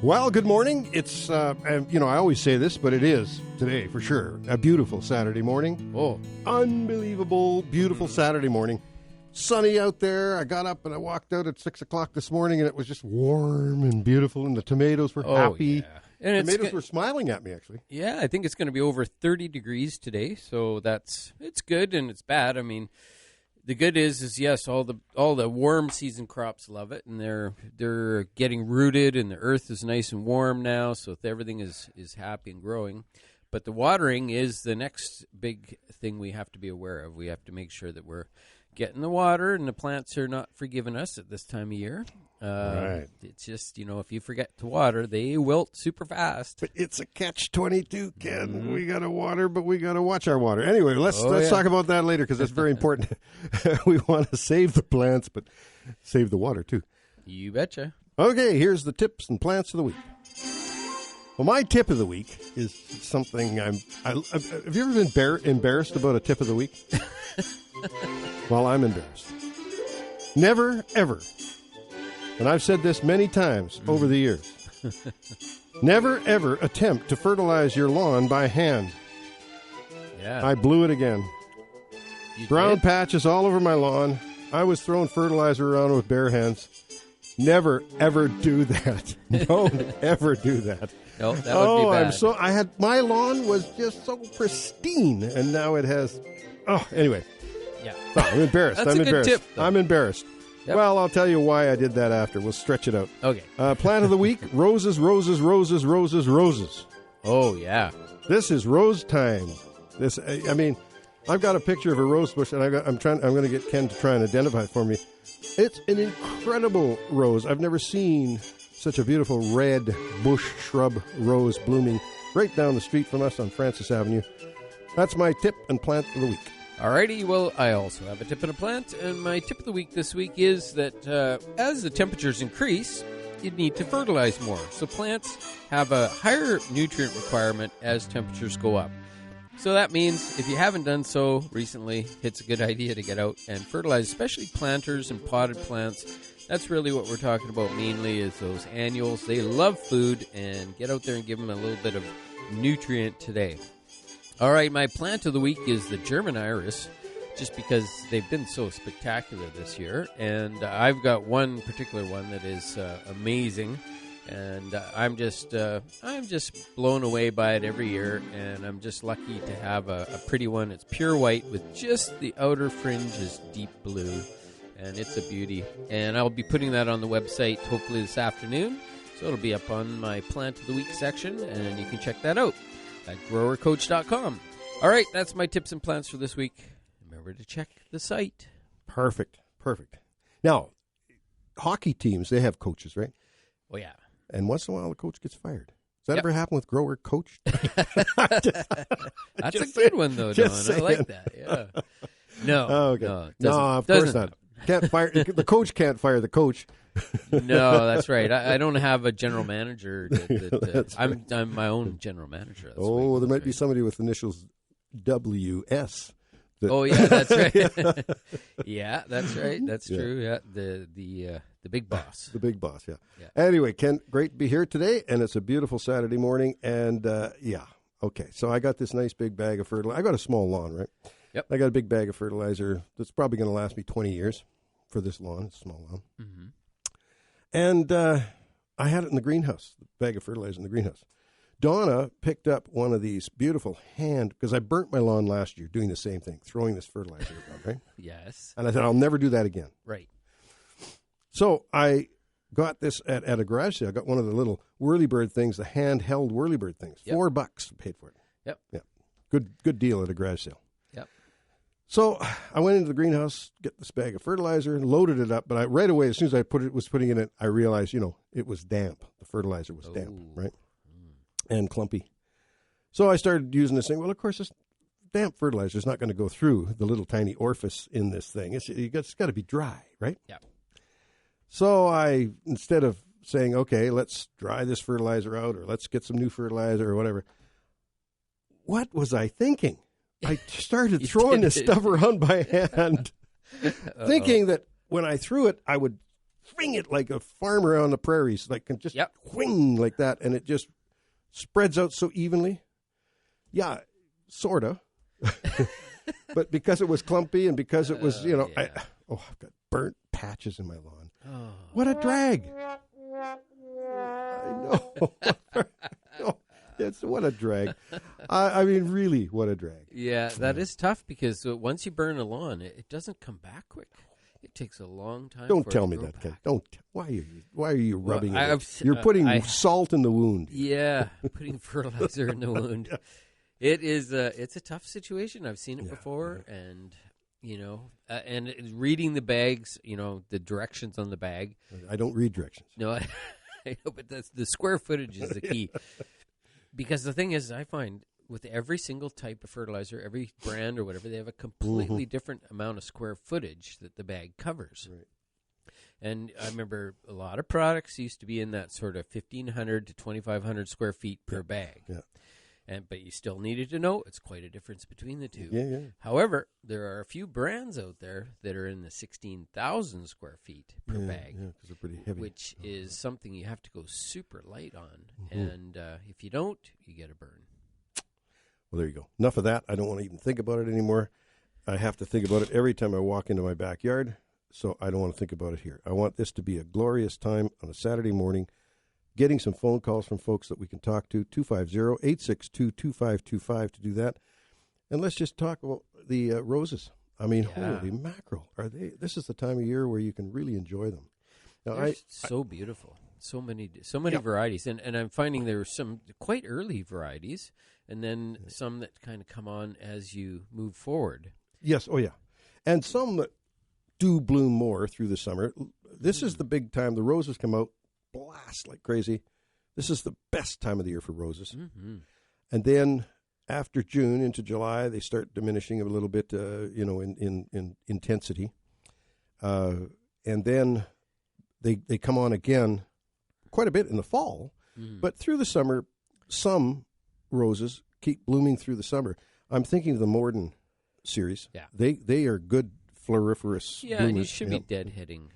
Well, good morning. It's, I always say this, but it is today for sure. A beautiful Saturday morning. Oh, unbelievable, beautiful Saturday morning. Sunny out there. I got up and I walked out at 6 o'clock this morning, and it was just warm and beautiful, and the tomatoes were happy. Yeah. And tomatoes were smiling at me, actually. Yeah, I think it's going to be over 30 degrees today, so it's good and it's bad. I mean, the good is yes, all the warm season crops love it, and they're getting rooted, and the earth is nice and warm now, so everything is happy and growing. But the watering is the next big thing we have to be aware of. We have to make sure that we're getting the water, and the plants are not forgiving us at this time of year. Right. It's just, if you forget to water, they wilt super fast. But it's a catch-22, Ken. Mm-hmm. We got to water, but we got to watch our water. Anyway, let's talk about that later, because it's very important. We want to save the plants, but save the water, too. You betcha. Okay, here's the tips and plants of the week. Well, my tip of the week is something have you ever been embarrassed about a tip of the week? Well, I'm embarrassed. Never, ever, and I've said this many times over the years, never, ever attempt to fertilize your lawn by hand. Yeah. I blew it again. Brown patches all over my lawn. I was throwing fertilizer around with bare hands. Never, ever do that. Don't ever do that. No, that would be bad. My lawn was just so pristine, and now it has, anyway. Yeah. Oh, I'm embarrassed. That's a good tip, though. I'm embarrassed. Yep. Well, I'll tell you why I did that after. We'll stretch it out. Okay. Plant of the week, roses, roses, roses, roses, roses. Oh, yeah. This is rose time. I've got a picture of a rose bush, and I'm going to get Ken to try and identify it for me. It's an incredible rose. I've never seen such a beautiful red bush shrub rose blooming right down the street from us on Francis Avenue. That's my tip and plant of the week. Alrighty, well, I also have a tip and a plant, and my tip of the week this week is that as the temperatures increase, you need to fertilize more. So plants have a higher nutrient requirement as temperatures go up. So that means if you haven't done so recently, it's a good idea to get out and fertilize, especially planters and potted plants. That's really what we're talking about mainly is those annuals. They love food, and get out there and give them a little bit of nutrient today. All right, my plant of the week is the German iris, just because they've been so spectacular this year. And I've got one particular one that is amazing, and I'm just blown away by it every year. And I'm just lucky to have a pretty one. It's pure white with just the outer fringe is deep blue, and it's a beauty. And I'll be putting that on the website hopefully this afternoon, so it'll be up on my plant of the week section, and you can check that out at growercoach.com. All right, that's my tips and plants for this week. Remember to check the site. Perfect. Now, hockey teams, they have coaches, right? Oh, yeah. And once in a while, the coach gets fired. Does that ever happen with Grower Coach? That's a good one, though, Don. I like that, yeah. No. Oh, okay. No, of course not. Can't fire the coach. Can't fire the coach. No, that's right. I don't have a general manager. I'm my own general manager. There might be somebody with initials WS. Yeah, that's right. Yeah, that's right. That's true. Yeah, the big boss. The big boss. Yeah. Anyway, Ken, great to be here today, and it's a beautiful Saturday morning. And okay. So I got this nice big bag of fertilizer. I got a small lawn, right? Yep. I got a big bag of fertilizer that's probably going to last me 20 years for this lawn. It's a small lawn. Mm-hmm. And I had it in the greenhouse, the bag of fertilizer in the greenhouse. Donna picked up one of these beautiful because I burnt my lawn last year doing the same thing, throwing this fertilizer around, right? Yes. And I said, I'll never do that again. Right. So I got this at a garage sale. I got one of the little whirlybird things, the handheld whirlybird things. Yep. $4 paid for it. Yep. Yeah. Good deal at a garage sale. Yep. So I went into the greenhouse, get this bag of fertilizer, loaded it up. But right away, as soon as I was putting it in it, I realized, it was damp. The fertilizer was damp, right? And clumpy. So I started using this thing. Well, of course, this damp fertilizer is not going to go through the little tiny orifice in this thing. It's got to be dry, right? Yeah. So I, instead of saying, okay, let's dry this fertilizer out or let's get some new fertilizer or whatever, what was I thinking? I started throwing this stuff around by hand, thinking that when I threw it, I would swing it like a farmer on the prairies, like can just swing like that, and it just spreads out so evenly. Yeah, sort of. But because it was clumpy and because it was, I've got burnt patches in my lawn. Oh. What a drag. I know. What a drag. I mean, really, what a drag. Yeah, that is tough because once you burn a lawn, it doesn't come back quick. It takes a long time. Don't tell me that, Ken. Don't. Why are you rubbing it? You're putting salt in the wound. Yeah, putting fertilizer in the wound. Yeah. It's a tough situation. I've seen it before, and and reading the bags, the directions on the bag. I don't read directions. No, I know, but the square footage is the key. Because the thing is, I find with every single type of fertilizer, every brand or whatever, they have a completely different amount of square footage that the bag covers. Right. And I remember a lot of products used to be in that sort of 1,500 to 2,500 square feet per bag. Yeah. But you still needed to know it's quite a difference between the two. Yeah. However, there are a few brands out there that are in the 16,000 square feet per bag, because they're pretty heavy, which is something you have to go super light on. And if you don't, you get a burn. Well, there you go. Enough of that. I don't want to even think about it anymore. I have to think about it every time I walk into my backyard, so I don't want to think about it here. I want this to be a glorious time on a Saturday morning, getting some phone calls from folks that we can talk to, 250-862-2525 to do that. And let's just talk about the roses. I mean, holy mackerel. This is the time of year where you can really enjoy them. Now, they're so beautiful. So many varieties. And I'm finding there are some quite early varieties, and then some that kind of come on as you move forward. Yes, oh yeah. And some that do bloom more through the summer. This is the big time. The roses come out, blast like crazy. This is the best time of the year for roses. Mm-hmm. And then after June into July, they start diminishing a little bit, in intensity. And then they come on again quite a bit in the fall. Mm-hmm. But through the summer, some roses keep blooming through the summer. I'm thinking of the Morden series. Yeah. They are good floriferous bloomers. And you should be deadheading,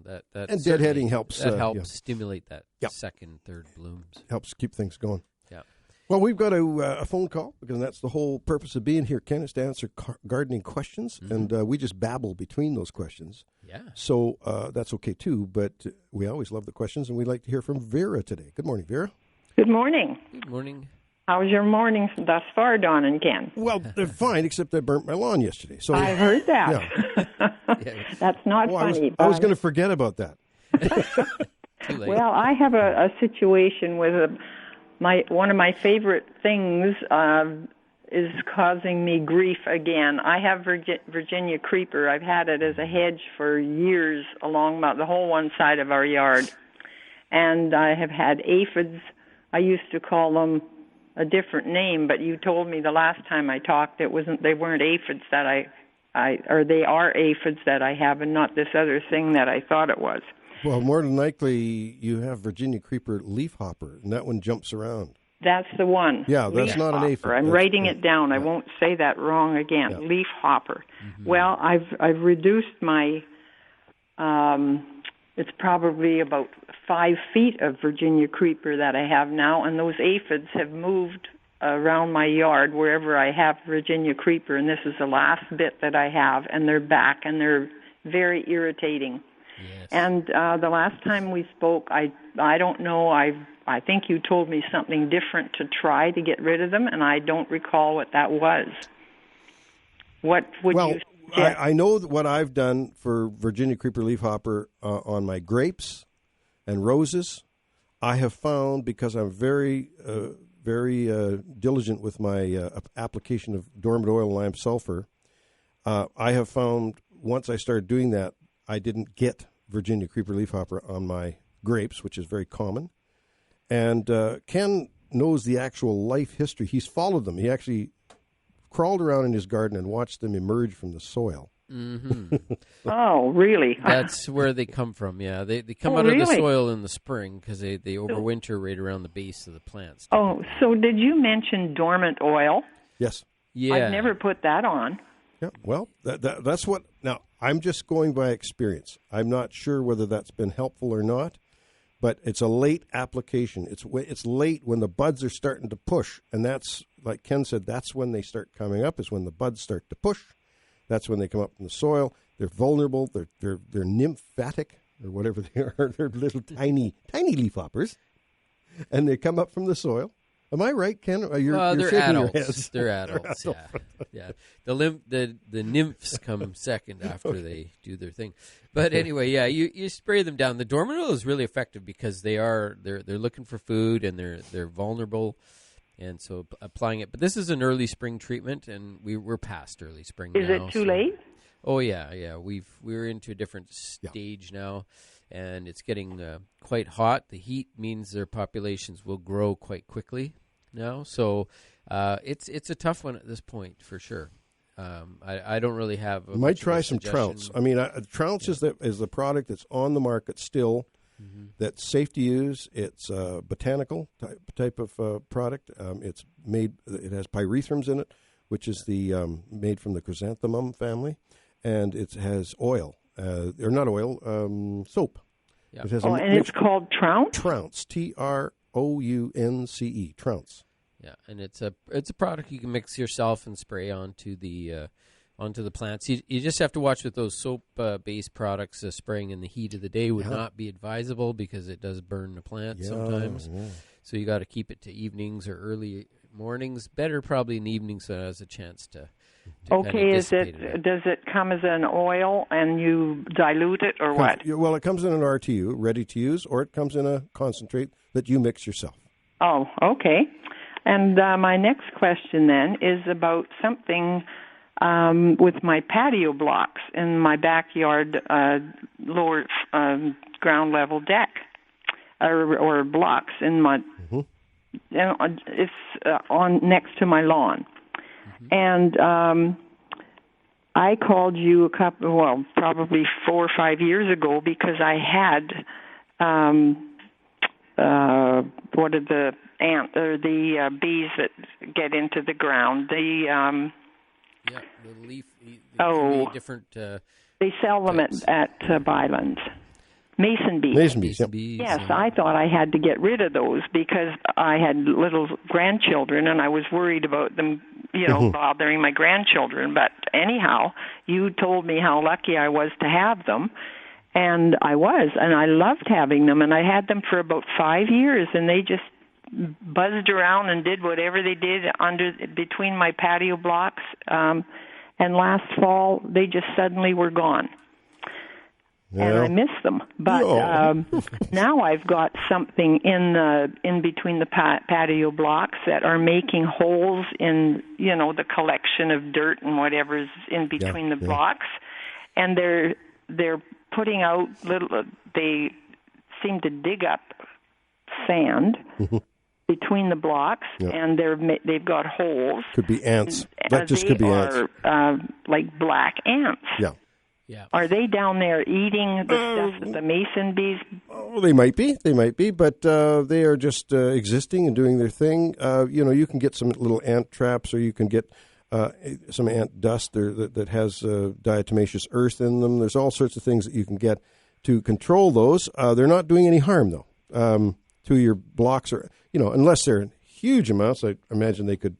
that and deadheading helps. That helps stimulate that second, third blooms. Helps keep things going. Yeah. Well, we've got a phone call, because that's the whole purpose of being here, Ken, is to answer gardening questions, and we just babble between those questions. Yeah. So that's okay, too, but we always love the questions, and we'd like to hear from Vera today. Good morning, Vera. Good morning. Good morning. How's your morning thus far, Don and Ken? Well, they're fine, except I burnt my lawn yesterday. So I heard that. Yeah. That's not funny. I was going to forget about that. Too late. Well, I have a situation with one of my favorite things is causing me grief again. I have Virginia creeper. I've had it as a hedge for years along the whole one side of our yard. And I have had aphids. I used to call them a different name, but you told me the last time I talked they weren't aphids that they are aphids that I have, and not this other thing that I thought it was. Well, more than likely you have Virginia creeper leafhopper, and that one jumps around. That's the one. Yeah, that's not an aphid. I'm writing it down. I won't say that wrong again. Yeah. Leafhopper. Mm-hmm. Well, I've reduced my. It's probably about 5 feet of Virginia creeper that I have now, and those aphids have moved around my yard wherever I have Virginia creeper, and this is the last bit that I have, and they're back, and they're very irritating. Yes. And the last time we spoke, I don't know, I think you told me something different to try to get rid of them, and I don't recall what that was. What would you suggest? I know what I've done for Virginia creeper leafhopper on my grapes and roses. I have found, because I'm very diligent with my application of dormant oil and lime sulfur, I have found once I started doing that, I didn't get Virginia creeper leafhopper on my grapes, which is very common. And Ken knows the actual life history. He's followed them. He actually crawled around in his garden and watched them emerge from the soil. Mm-hmm. Oh, really? That's where they come from, yeah. They come out of the soil in the spring because they overwinter right around the base of the plants. Oh, so did you mention dormant oil? Yes. Yeah. I've never put that on. Yeah, well, that's what... Now, I'm just going by experience. I'm not sure whether that's been helpful or not, but it's a late application. It's late when the buds are starting to push, and that's, like Ken said, that's when they start coming up, is when the buds start to push. That's when they come up from the soil. They're vulnerable. They're nymphatic, or whatever they are. They're little tiny leafhoppers, and they come up from the soil. Am I right, Ken? You're they're shaking adults. your heads. They're adults. Yeah. The nymphs come second after they do their thing. But anyway, yeah, you spray them down. The dormant oil is really effective because they're looking for food and they're vulnerable, and so applying it. But this is an early spring treatment, and we're past early spring now. Is it too late? Oh yeah. We're into a different stage now. And it's getting quite hot. The heat means their populations will grow quite quickly now. So it's a tough one at this point for sure. I don't really have. Might try some Trounce. I mean, Trounce is the product that's on the market still. That's safe to use. It's a botanical type of product. It's made. It has pyrethrum in it, which is the made from the chrysanthemum family, and it has oil. Or not oil, soap. Yeah. It has and it's called Trounce? Trounce, Trounce, Trounce. Yeah, and it's a product you can mix yourself and spray onto the plants. You just have to watch with those soap based products. Spraying in the heat of the day would not be advisable because it does burn the plant sometimes. Yeah. So you got to keep it to evenings or early mornings. Better probably in the evenings so it has a chance to. Okay, does it come as an oil and you dilute it or what? Well, it comes in an RTU, ready to use, or it comes in a concentrate that you mix yourself. Oh, okay. And my next question then is about something with my patio blocks in my backyard lower ground level deck or blocks in my. It's on next to my lawn. And I called you probably 4 or 5 years ago because I had what are the bees that get into the ground? The leaf. Different. They sell them at Bylands. Mason bees. Yes, I thought I had to get rid of those because I had little grandchildren and I was worried about them, bothering my grandchildren. But anyhow, you told me how lucky I was to have them, and I was, and I loved having them, and I had them for about 5 years, and they just buzzed around and did whatever they did between my patio blocks. And last fall, they just suddenly were gone. Yeah. And I miss them, but now I've got something in between the patio blocks that are making holes in the collection of dirt and whatever's in between the blocks, and they're putting out little. They seem to dig up sand between the blocks, and they've got holes. Could be ants. That just could be ants. Like black ants. Yeah. Yeah. Are they down there eating the stuff that the mason bees? Oh, they might be, but they are just existing and doing their thing. You can get some little ant traps, or you can get some ant dust that has diatomaceous earth in them. There's all sorts of things that you can get to control those. They're not doing any harm, though, to your blocks, or unless they're in huge amounts. I imagine they could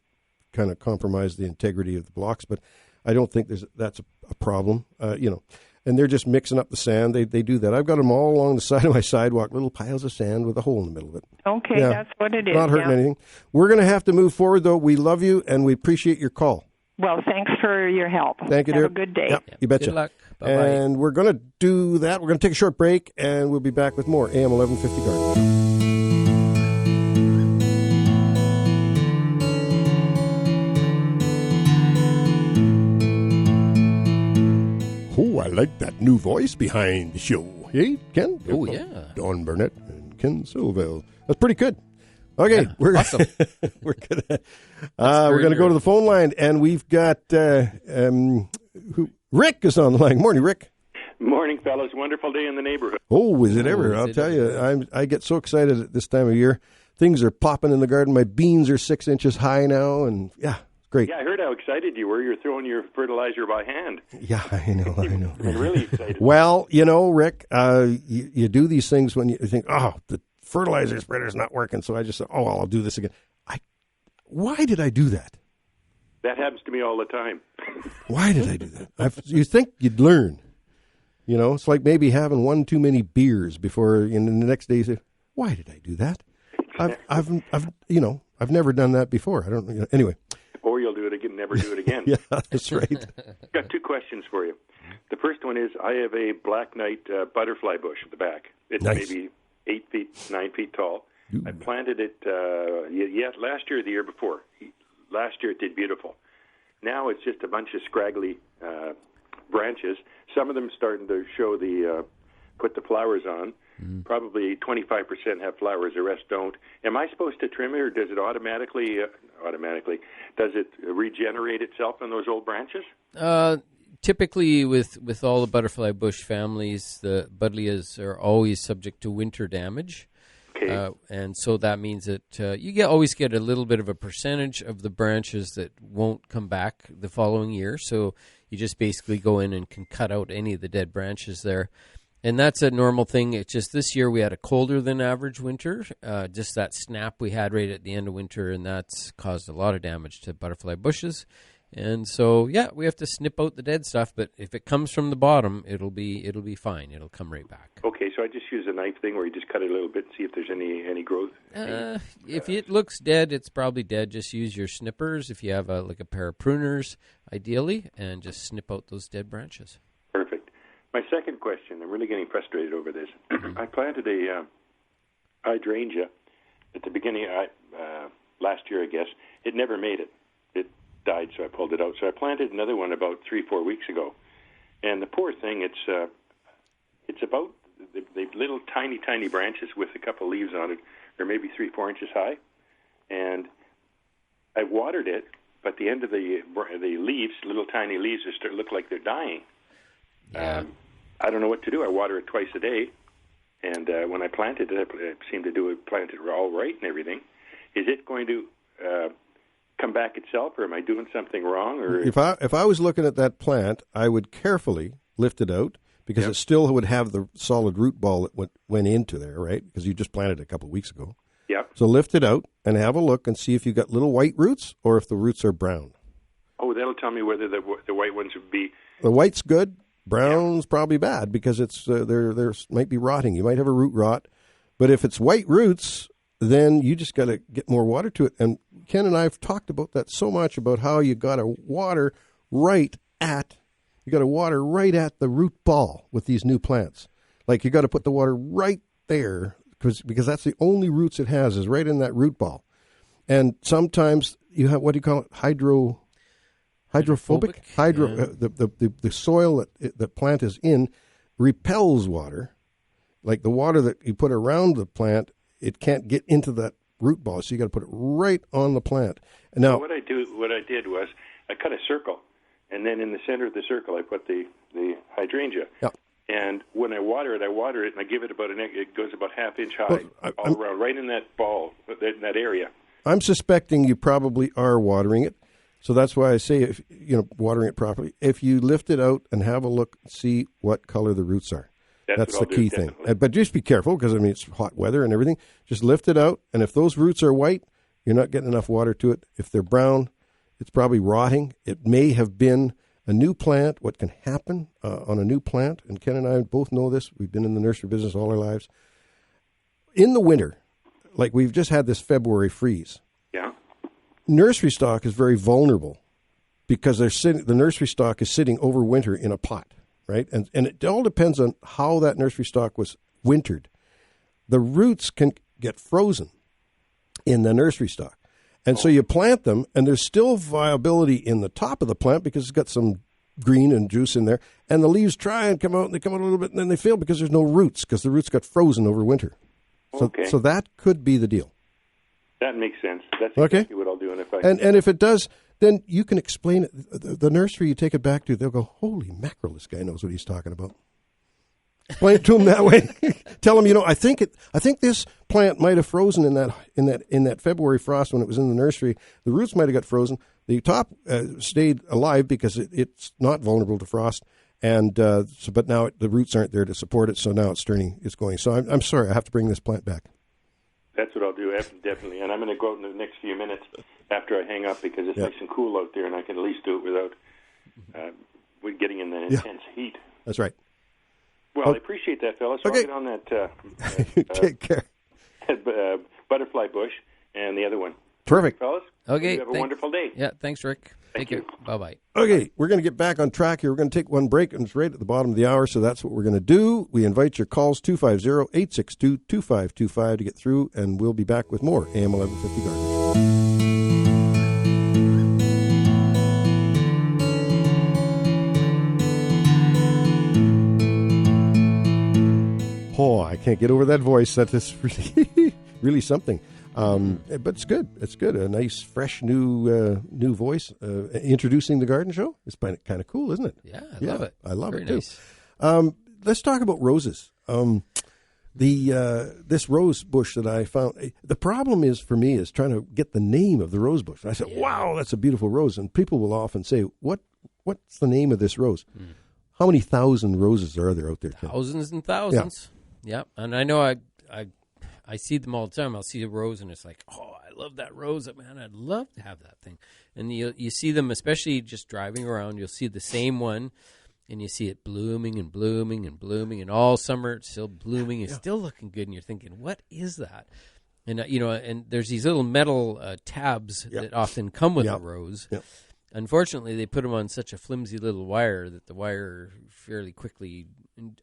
kind of compromise the integrity of the blocks, but I don't think that's a problem, and they're just mixing up the sand. They do that. I've got them all along the side of my sidewalk, little piles of sand with a hole in the middle of it. Okay, that's what it is. Not hurting anything. We're going to have to move forward, though. We love you, and we appreciate your call. Well, thanks for your help. Thank you, dear. Have a good day. Yep, you betcha. Good luck. Bye-bye. And we're going to do that. We're going to take a short break, and we'll be back with more AM 1150 Garden. Oh, I like that new voice behind the show. Hey, Ken? Oh, yeah. Don Burnett and Ken Salvail. That's pretty good. Okay, we're awesome. we're gonna go to the phone line, and we've got Rick is on the line. Morning, Rick. Morning, fellas. Wonderful day in the neighborhood. Oh, is it ever? I'll tell you, I get so excited at this time of year. Things are popping in the garden. My beans are 6 inches high now, and Great. Yeah, I heard how excited you were. You're throwing your fertilizer by hand. Yeah, I know. I'm really excited. Well, Rick, you do these things when you think, oh, the fertilizer spreader's not working, so I just said, oh, well, I'll do this again. Why did I do that? That happens to me all the time. Why did I do that? You think you'd learn. It's like maybe having one too many beers before, the next day you say, why did I do that? I've never done that before. I don't, anyway. Or you'll do it again, never do it again. Yeah, that's right. I've got two questions for you. The first one is, I have a black knight butterfly bush at the back. It's maybe 8 feet, 9 feet tall. Ooh. I planted it last year or the year before. Last year it did beautiful. Now it's just a bunch of scraggly branches. Some of them starting to show put the flowers on. Mm. Probably 25% have flowers, the rest don't. Am I supposed to trim it, or does it automatically, does it regenerate itself in those old branches? Typically, with all the butterfly bush families, the buddleias are always subject to winter damage. Okay. And so that means that you always get a little bit of a percentage of the branches that won't come back the following year. So you just basically go in and can cut out any of the dead branches there. And that's a normal thing. It's just this year we had a colder than average winter, just that snap we had right at the end of winter, and that's caused a lot of damage to butterfly bushes. And so, we have to snip out the dead stuff, but if it comes from the bottom, it'll be fine. It'll come right back. Okay, so I just use a knife thing where you just cut it a little bit and see if there's any growth? If it looks dead, it's probably dead. Just use your snippers if you have a pair of pruners, ideally, and just snip out those dead branches. Perfect. My second question, I'm really getting frustrated over this. I planted a hydrangea at the beginning, last year, I guess. It never made it. It died, so I pulled it out. So I planted another one about 3-4 weeks ago. And the poor thing, it's about the little tiny branches with a couple leaves on it, or maybe 3-4 inches high. And I watered it, but the end of the leaves, little tiny leaves, look like they're dying. Yeah. I don't know what to do. I water it twice a day, and when I planted it, I seemed to plant it all right and everything. Is it going to come back itself, or am I doing something wrong? Or if I was looking at that plant, I would carefully lift it out, because it still would have the solid root ball that went into there, right? Because you just planted it a couple of weeks ago. Yeah. So lift it out and have a look and see if you got little white roots or if the roots are brown. Oh, that'll tell me whether the white ones would be. The white's good. Brown's probably bad because it's there might be rotting. You might have a root rot, but if it's white roots, then you just got to get more water to it. And Ken and I have talked about that so much, about how you got to water right at the root ball with these new plants. Like you got to put the water right there because that's the only roots it has, is right in that root ball. And sometimes you have, what do you call it? Hydrophobic. The soil that the plant is in repels water. Like the water that you put around the plant, it can't get into that root ball, so you got to put it right on the plant. And now, what I did was I cut a circle, and then in the center of the circle I put the hydrangea. Yeah. And when I water it, and I give it it goes about half-inch high all around, right in that ball, in that area. I'm suspecting you probably are watering it. So that's why I say, if watering it properly. If you lift it out and have a look, see what color the roots are. That's the key thing. But just be careful, because it's hot weather and everything. Just lift it out, and if those roots are white, you're not getting enough water to it. If they're brown, it's probably rotting. It may have been a new plant. What can happen on a new plant, and Ken and I both know this. We've been in the nursery business all our lives. In the winter, like we've just had this February freeze. Yeah. Nursery stock is very vulnerable because the nursery stock is sitting over winter in a pot, right? And it all depends on how that nursery stock was wintered. The roots can get frozen in the nursery stock. And so you plant them, and there's still viability in the top of the plant because it's got some green and juice in there. And the leaves try and come out, and they come out a little bit, and then they fail because there's no roots, because the roots got frozen over winter. So that could be the deal. That makes sense. That's exactly what I'll do. And if it does, then you can explain it. The nursery you take it back to, they'll go, holy mackerel, this guy knows what he's talking about. Explain it to them that way. Tell them, I think this plant might have frozen in that February frost when it was in the nursery. The roots might have got frozen. The top stayed alive because it's not vulnerable to frost, and but now the roots aren't there to support it, so now it's going. So I'm sorry, I have to bring this plant back. That's what I'll do, definitely. And I'm going to go out in the next few minutes after I hang up because it's nice and cool out there, and I can at least do it without getting in the intense heat. That's right. Well, I appreciate that, fellas. So I'll get on that Take care. Butterfly bush and the other one. Perfect. Fellas, okay, you have a wonderful day. Yeah, thanks, Rick. Thank you. Bye-bye. Okay, we're going to get back on track here. We're going to take one break, and it's right at the bottom of the hour, so that's what we're going to do. We invite your calls, 250-862-2525 to get through, and we'll be back with more AM 1150 Garden. Oh, I can't get over that voice. That is really, really something. But it's good. It's good. A nice, fresh, new voice introducing the garden show. It's kind of cool, isn't it? Yeah, I love it. I love Very it too. nice. Let's talk about roses. This rose bush that I found. The problem is for me is trying to get the name of the rose bush. I said, "Wow, that's a beautiful rose," and people will often say, "What's the name of this rose?" How many thousand roses are there out there? Thousands and thousands. Yeah, and I know I see them all the time. I'll see a rose, and it's like, oh, I love that rose. Man, I'd love to have that thing. And you see them, especially just driving around, you'll see the same one, and you see it blooming and blooming and blooming, and all summer it's still blooming and still looking good, and you're thinking, what is that? And, and there's these little metal tabs that often come with a rose. Yep. Unfortunately, they put them on such a flimsy little wire that the wire fairly quickly,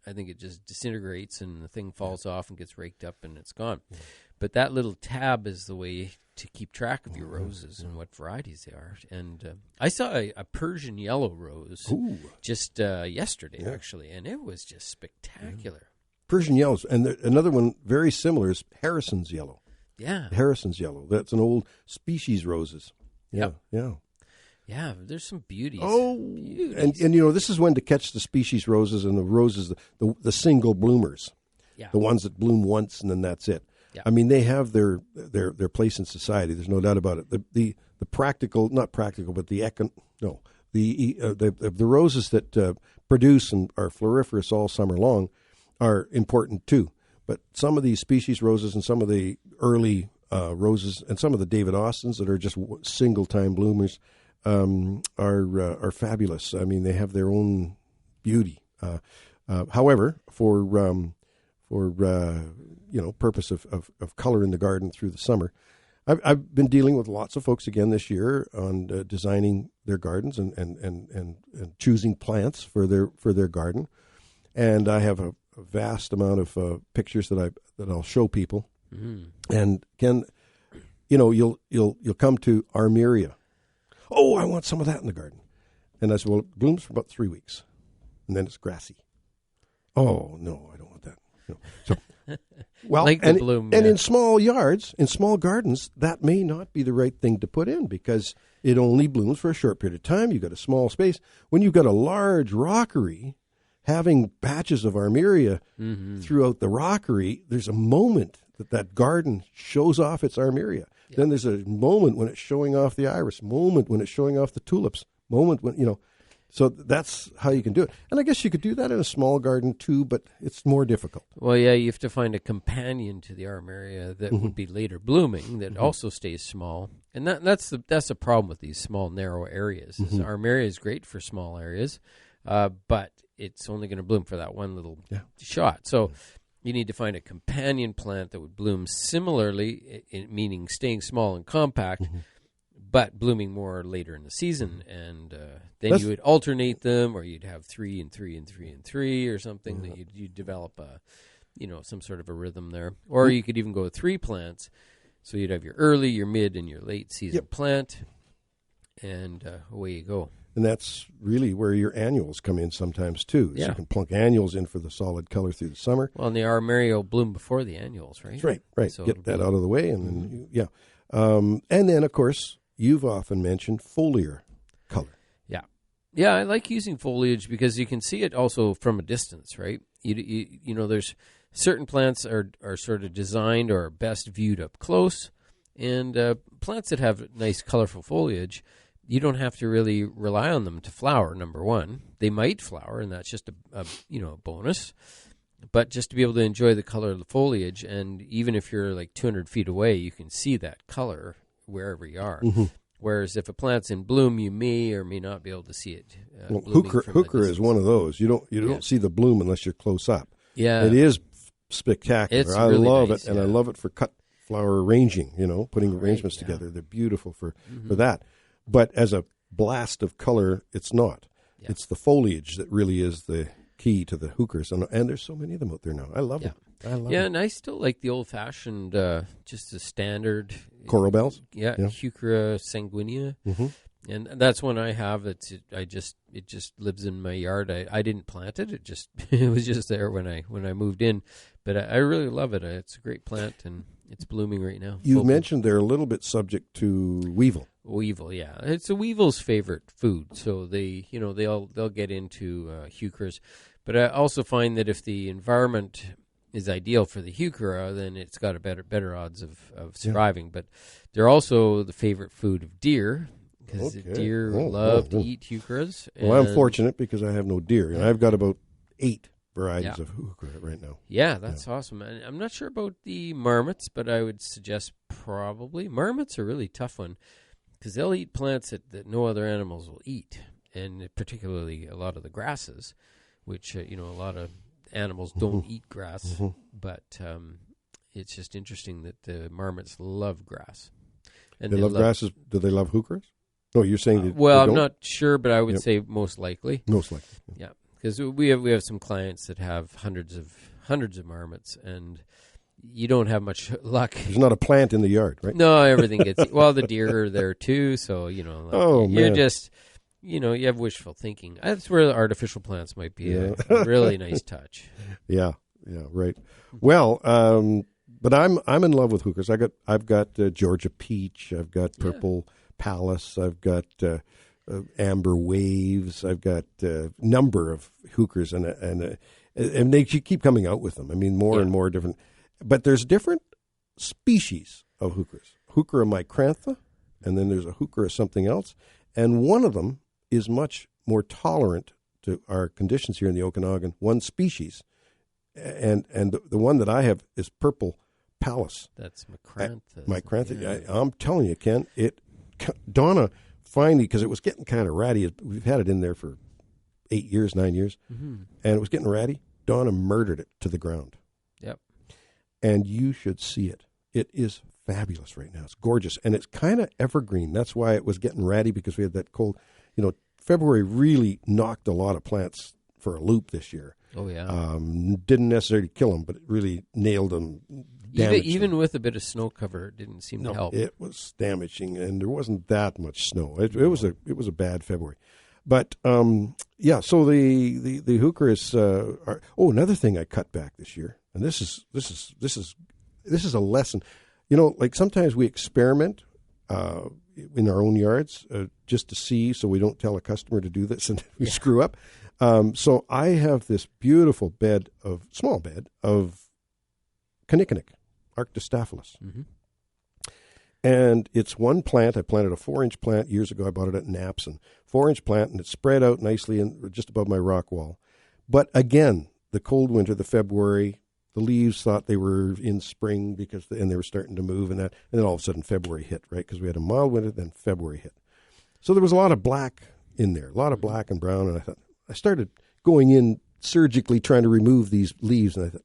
I think it just disintegrates and the thing falls off and gets raked up and it's gone. Yeah. But that little tab is the way to keep track of your roses and what varieties they are. And I saw a Persian yellow rose just yesterday, actually, and it was just spectacular. Persian yellows. And another one very similar is Harrison's yellow. Yeah. Harrison's yellow. That's an old species roses. Yeah, yeah. Yeah, there's some beauties. Oh, beauties. And this is when to catch the species roses and the roses, the single bloomers, the ones that bloom once and then that's it. Yeah. I mean, they have their place in society. There's no doubt about it. The practical, not practical, but the roses that produce and are floriferous all summer long are important too. But some of these species roses and some of the early roses and some of the David Austins that are just single time bloomers. Are fabulous. I mean, they have their own beauty. However, for purpose of color in the garden through the summer, I've been dealing with lots of folks again this year on designing their gardens and choosing plants for their garden, and I have a vast amount of pictures that I'll show people, and you'll come to Armeria. Oh, I want some of that in the garden. And I said, well, it blooms for about 3 weeks. And then it's grassy. Oh, no, I don't want that. No. So, well, like and, bloom, and in small yards, in small gardens, that may not be the right thing to put in because it only blooms for a short period of time. You've got a small space. When you've got a large rockery, having patches of Armeria throughout the rockery, there's a moment that garden shows off its Armeria. Yeah. Then there's a moment when it's showing off the iris, moment when it's showing off the tulips, moment when, so that's how you can do it. And I guess you could do that in a small garden too, but it's more difficult. Well, yeah, you have to find a companion to the Armeria that would be later blooming that also stays small. And that's the problem with these small, narrow areas. Armeria is great for small areas, but it's only going to bloom for that one little shot. So you need to find a companion plant that would bloom similarly, meaning staying small and compact, but blooming more later in the season. And then you would alternate them, or you'd have 3 and 3 and 3 and 3 or something that you'd develop some sort of a rhythm there. Or you could even go with 3 plants. So you'd have your early, your mid, and your late season plant, and away you go. And that's really where your annuals come in sometimes, too. So you can plunk annuals in for the solid color through the summer. Well, and the Armeria will bloom before the annuals, right? That's right. So get that out of the way. And then, and then, of course, you've often mentioned foliar color. Yeah. Yeah, I like using foliage because you can see it also from a distance, right? You know, there's certain plants are sort of designed or best viewed up close, and plants that have nice, colorful foliage you don't have to really rely on them to flower, number one. They might flower, and that's just a bonus. But just to be able to enjoy the color of the foliage, and even if you're like 200 feet away, you can see that color wherever you are. Mm-hmm. Whereas if a plant's in bloom, you may or may not be able to see it. Hooker is one of those. You don't see the bloom unless you're close up. Yeah, it is spectacular. I really love nice, it, and I love it for cut flower arranging. Putting arrangements together. They're beautiful for that. But as a blast of color, it's not. Yeah. It's the foliage that really is the key to the hookers, and there's so many of them out there now. I love them. And I still like the old-fashioned, just the standard coral bells. Heuchera sanguinea, and that's one I have. It just lives in my yard. I didn't plant it. It was just there when I moved in, but I really love it. It's a great plant, and it's blooming right now. You mentioned they're a little bit subject to weevil. Weevil, yeah, it's a weevil's favorite food. So they'll get into heucheras, but I also find that if the environment is ideal for the heuchera, then it's got a better odds of surviving. But they're also the favorite food of deer, because deer love to eat heucheras. Well, I'm fortunate because I have no deer, and I've got about 8 varieties of heuchera right now. Yeah, that's awesome. And I'm not sure about the marmots, but I would suggest probably. Marmots are a really tough one, because they'll eat plants that no other animals will eat, and particularly a lot of the grasses, which, a lot of animals don't eat grass, but it's just interesting that the marmots love grass. And they love grasses. Do they love heucheras? No, you're saying I'm not sure, but I would say most likely. Most likely. Yeah, because we have some clients that have hundreds of marmots, and you don't have much luck. There's not a plant in the yard, right? No, everything gets well. The deer are there too, so you're just you have wishful thinking. That's where the artificial plants might be a really nice touch. Yeah, right. Well, but I'm in love with hookers. I've got Georgia peach. I've got purple Pallas. I've got amber waves. I've got a number of hookers, and they keep coming out with them. I mean, more and more different. But there's different species of hookers. Heuchera micrantha, and then there's a heuchera something else, and one of them is much more tolerant to our conditions here in the Okanagan. One species, and the one that I have is purple Pallas. That's micrantha. Micrantha. Yeah. I'm telling you, Ken. Donna finally, because it was getting kind of ratty. We've had it in there for 9 years, and it was getting ratty. Donna murdered it to the ground. Yep. And you should see it. It is fabulous right now. It's gorgeous, and it's kind of evergreen. That's why it was getting ratty, because we had that cold. February really knocked a lot of plants for a loop this year. Oh, yeah. Didn't necessarily kill them, but it really nailed them. Even with a bit of snow cover, it didn't seem to help. It was damaging, and there wasn't that much snow. It was a bad February. But, so the heucheras are... Oh, another thing I cut back this year, and this is a lesson. Like sometimes we experiment in our own yards just to see, so we don't tell a customer to do this and we screw up. So I have this beautiful small bed of Kinnikinick, Arctostaphylos. Mm-hmm. And it's one plant. I planted a 4-inch plant years ago. I bought it at Knapp's, and 4-inch plant, and it spread out nicely just above my rock wall. But again, the cold winter, the February, the leaves thought they were in spring and they were starting to move, and then all of a sudden February hit, right? Because we had a mild winter, then February hit. So there was a lot of black in there, a lot of black and brown, and I started going in surgically trying to remove these leaves, and I thought,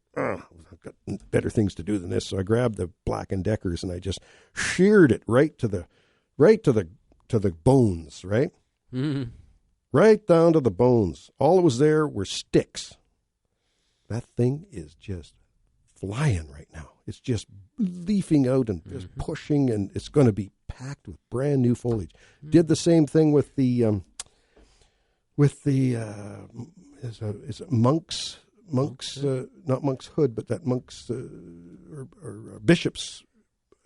I've got better things to do than this. So I grabbed the Black & Deckers and I just sheared it right to the bones, right? Mm-hmm. Right down to the bones. All that was there were sticks. That thing is just flying right now. It's just leafing out and just pushing, and it's going to be packed with brand new foliage. Mm-hmm. Did the same thing with the is it monk's not monk's hood, but that monk's or bishop's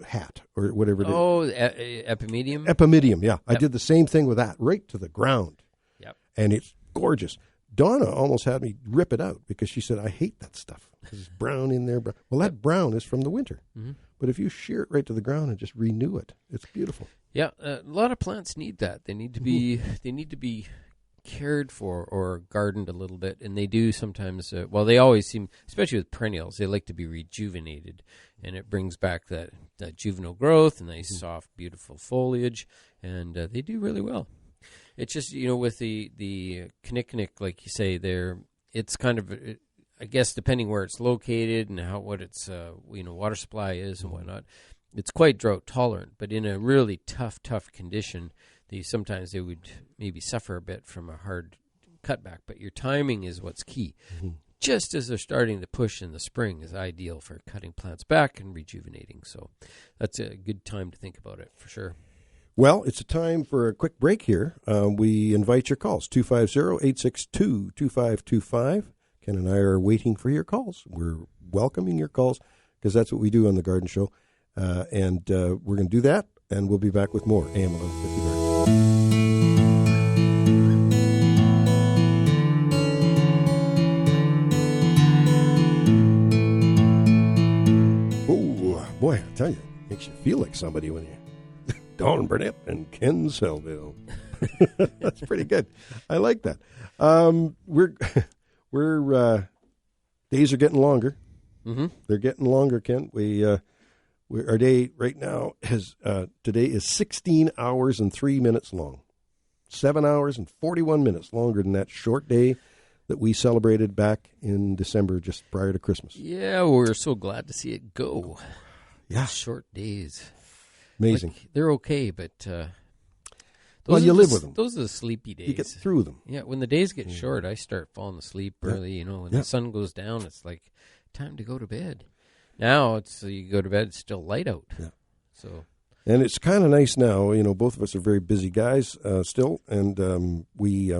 hat or whatever it is. Oh, epimedium? Epimedium, yeah. Yep. I did the same thing with that, right to the ground. Yep. And it's gorgeous. Donna almost had me rip it out because she said, I hate that stuff. There's brown in there. Well, that brown is from the winter. Mm-hmm. But if you shear it right to the ground and just renew it, it's beautiful. Yeah, a lot of plants need that. They need to be they need to be cared for or gardened a little bit, and they do sometimes. They always seem, especially with perennials, they like to be rejuvenated, and it brings back that juvenile growth and nice, soft, beautiful foliage, and they do really well. It's just, with the kinnikinnick, like you say, it's kind of, I guess, depending where it's located and what its water supply is and whatnot, it's quite drought tolerant. But in a really tough condition, sometimes they would maybe suffer a bit from a hard cutback. But your timing is what's key. Mm-hmm. Just as they're starting to push in the spring is ideal for cutting plants back and rejuvenating. So that's a good time to think about it for sure. Well, it's a time for a quick break here. We invite your calls, 250-862-2525. Ken and I are waiting for your calls. We're welcoming your calls because that's what we do on The Garden Show. And we're going to do that, and we'll be back with more AM 1150 Garden. Oh, boy, I tell you, it makes you feel like somebody when you... Don Burnett and Ken Salvail. That's pretty good. I like that. We're days are getting longer. Mm-hmm. They're getting longer, Ken. Our day right now today is 16 hours and 3 minutes long. 7 hours and 41 minutes longer than that short day that we celebrated back in December, just prior to Christmas. Yeah, we're so glad to see it go. Yeah, those short days. Amazing. They're okay, but you live with them. Those are the sleepy days. You get through them. Yeah, when the days get short, I start falling asleep early. When the sun goes down, it's like time to go to bed. Now you go to bed, it's still light out. Yeah. And it's kind of nice now. Both of us are very busy guys still, and we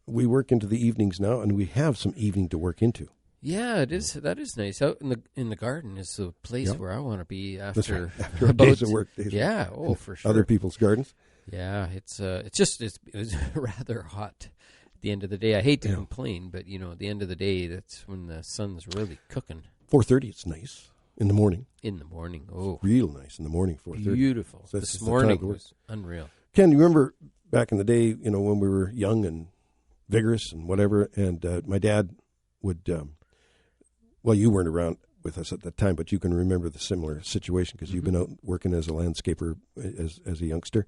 work into the evenings now, and we have some evening to work into. Yeah, it is. That is nice. Out in the garden is the place where I want to be after days of work. Yeah, for sure. Other people's gardens. Yeah, it's rather hot at the end of the day. I hate to complain, but at the end of the day, that's when the sun's really cooking. 4:30, it's nice in the morning. In the morning, it's real nice in the morning. 4:30, beautiful. So this morning was unreal. Ken, you remember back in the day, when we were young and vigorous and whatever, and my dad would. Well, you weren't around with us at that time, but you can remember the similar situation because you've been out working as a landscaper as a youngster.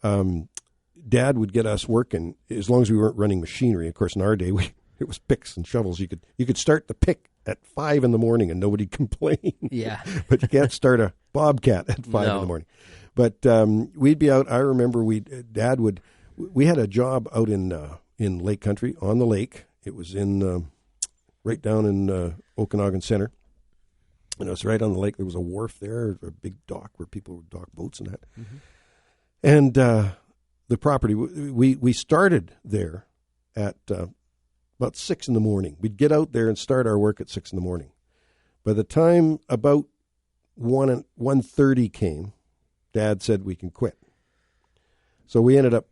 Dad would get us working as long as we weren't running machinery. Of course, in our day, it was picks and shovels. You could start the pick at 5 in the morning and nobody complained. Yeah, but you can't start a bobcat at 5 in the morning. But we'd be out. I remember we had a job out in Lake Country on the lake. It was in. Right down in Okanagan Center. And it was right on the lake. There was a wharf there, a big dock where people would dock boats and that. Mm-hmm. And the property, we started there at about 6 in the morning. We'd get out there and start our work at 6 in the morning. By the time about 1:30 came, Dad said we can quit. So we ended up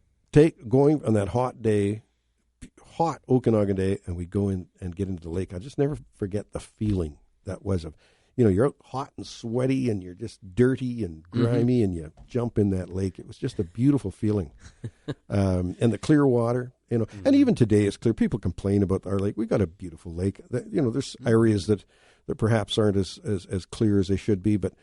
going on that hot Okanagan day, and we go in and get into the lake. I just never forget the feeling that was of, you're out hot and sweaty and you're just dirty and grimy and you jump in that lake. It was just a beautiful feeling. And the clear water, and even today it's clear. People complain about our lake. We got a beautiful lake. There's areas that perhaps aren't as clear as they should be, but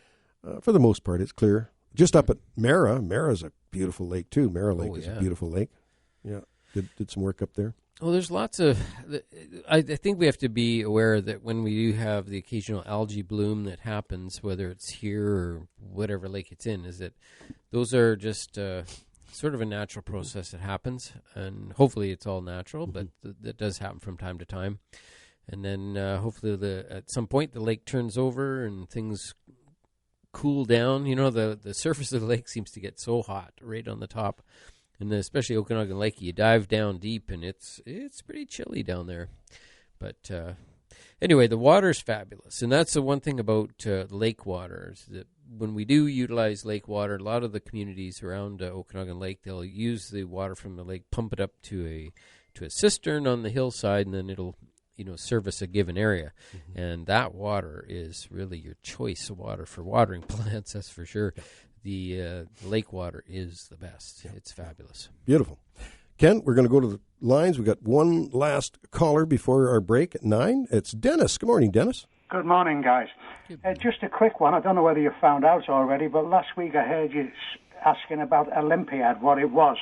for the most part it's clear. Just up at Mara's a beautiful lake too. Mara Lake is a beautiful lake. Yeah, did some work up there. Well, there's lots of. I think we have to be aware that when we do have the occasional algae bloom that happens, whether it's here or whatever lake it's in, is that those are just sort of a natural process that happens, and hopefully it's all natural, but that does happen from time to time. And then hopefully at some point the lake turns over and things cool down. The surface of the lake seems to get so hot right on the top. And especially Okanagan Lake, you dive down deep, and it's pretty chilly down there. But anyway, the water's fabulous, and that's the one thing about lake water is that when we do utilize lake water, a lot of the communities around Okanagan Lake, they'll use the water from the lake, pump it up to to a cistern on the hillside, and then it'll service a given area. Mm-hmm. And that water is really your choice of water for watering plants, that's for sure. Yeah. The lake water is the best. Yeah. It's fabulous. Beautiful. Ken, we're going to go to the lines. We've got one last caller before our break at 9. It's Dennis. Good morning, Dennis. Good morning, guys. Just a quick one. I don't know whether you found out already, but last week I heard you asking about Olympiad, what it was.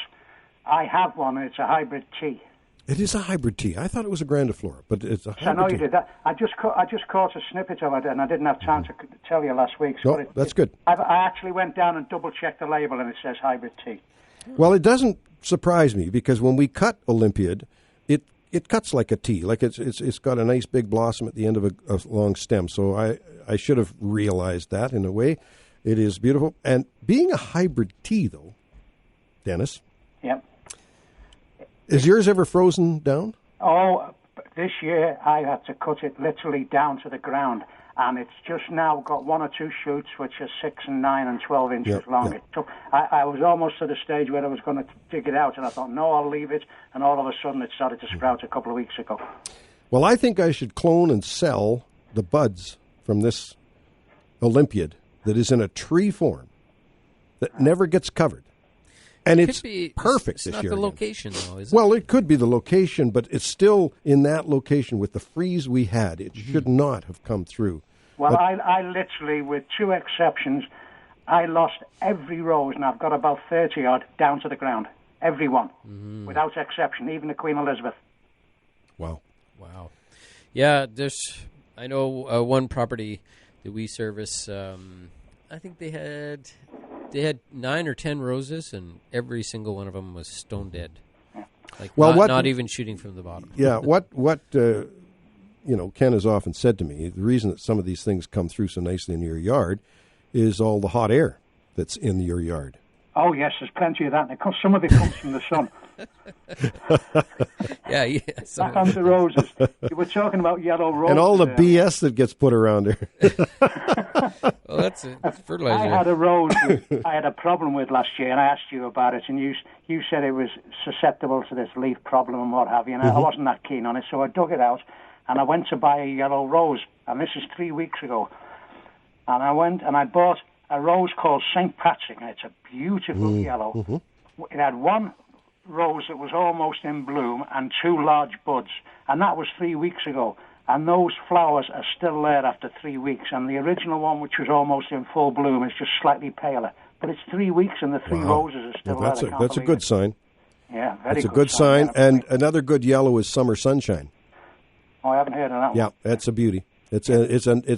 I have one. It's a hybrid tea. It is a hybrid tea. I thought it was a grandiflora, but it's a hybrid tea. I know you did that. I just caught a snippet of it, and I didn't have time to tell you last week. So that's good. I actually went down and double-checked the label, and it says hybrid tea. Well, it doesn't surprise me, because when we cut Olympiad, it cuts like a tea. Like it's got a nice big blossom at the end of a long stem. So I should have realized that in a way. It is beautiful. And being a hybrid tea, though, Dennis. Yep. Is yours ever frozen down? Oh, this year I had to cut it literally down to the ground, and it's just now got 1 or 2 shoots, which are 6 and 9 and 12 inches long. Yep. So I was almost to the stage where I was going to dig it out, and I thought, no, I'll leave it, and all of a sudden it started to sprout a couple of weeks ago. Well, I think I should clone and sell the buds from this Olympiad that is in a tree form that never gets covered. And it's perfect this year. It's not the location, though, is it? Well, it could be the location, but it's still in that location with the freeze we had. It should not have come through. Well, but I literally, with 2 exceptions, I lost every rose, and I've got about 30-odd down to the ground. Every one, without exception, even the Queen Elizabeth. Wow. Yeah, I know one property that we service, I think they had 9 or 10 roses, and every single one of them was stone dead. Like, not even shooting from the bottom. Yeah, what Ken has often said to me, the reason that some of these things come through so nicely in your yard is all the hot air that's in your yard. Oh, yes, there's plenty of that. Some of it comes from the sun. Yeah. Back on the roses. You were talking about yellow roses. And all the BS that gets put around there. Well, that's fertilizer. I had a rose I had a problem with last year, and I asked you about it, and you said it was susceptible to this leaf problem and what have you, and I wasn't that keen on it, so I dug it out, and I went to buy a yellow rose, and this is 3 weeks ago. And I went and I bought a rose called St. Patrick, and it's a beautiful yellow. Mm-hmm. It had 1 rose that was almost in bloom and 2 large buds, and that was 3 weeks ago. And those flowers are still there after 3 weeks, and the original one, which was almost in full bloom, is just slightly paler. But it's 3 weeks, and the 3 roses are still there. That's a good sign. Yeah, that's a good sign. And another good yellow is Summer Sunshine. Oh, I haven't heard of that one. Yeah, that's a beauty. It's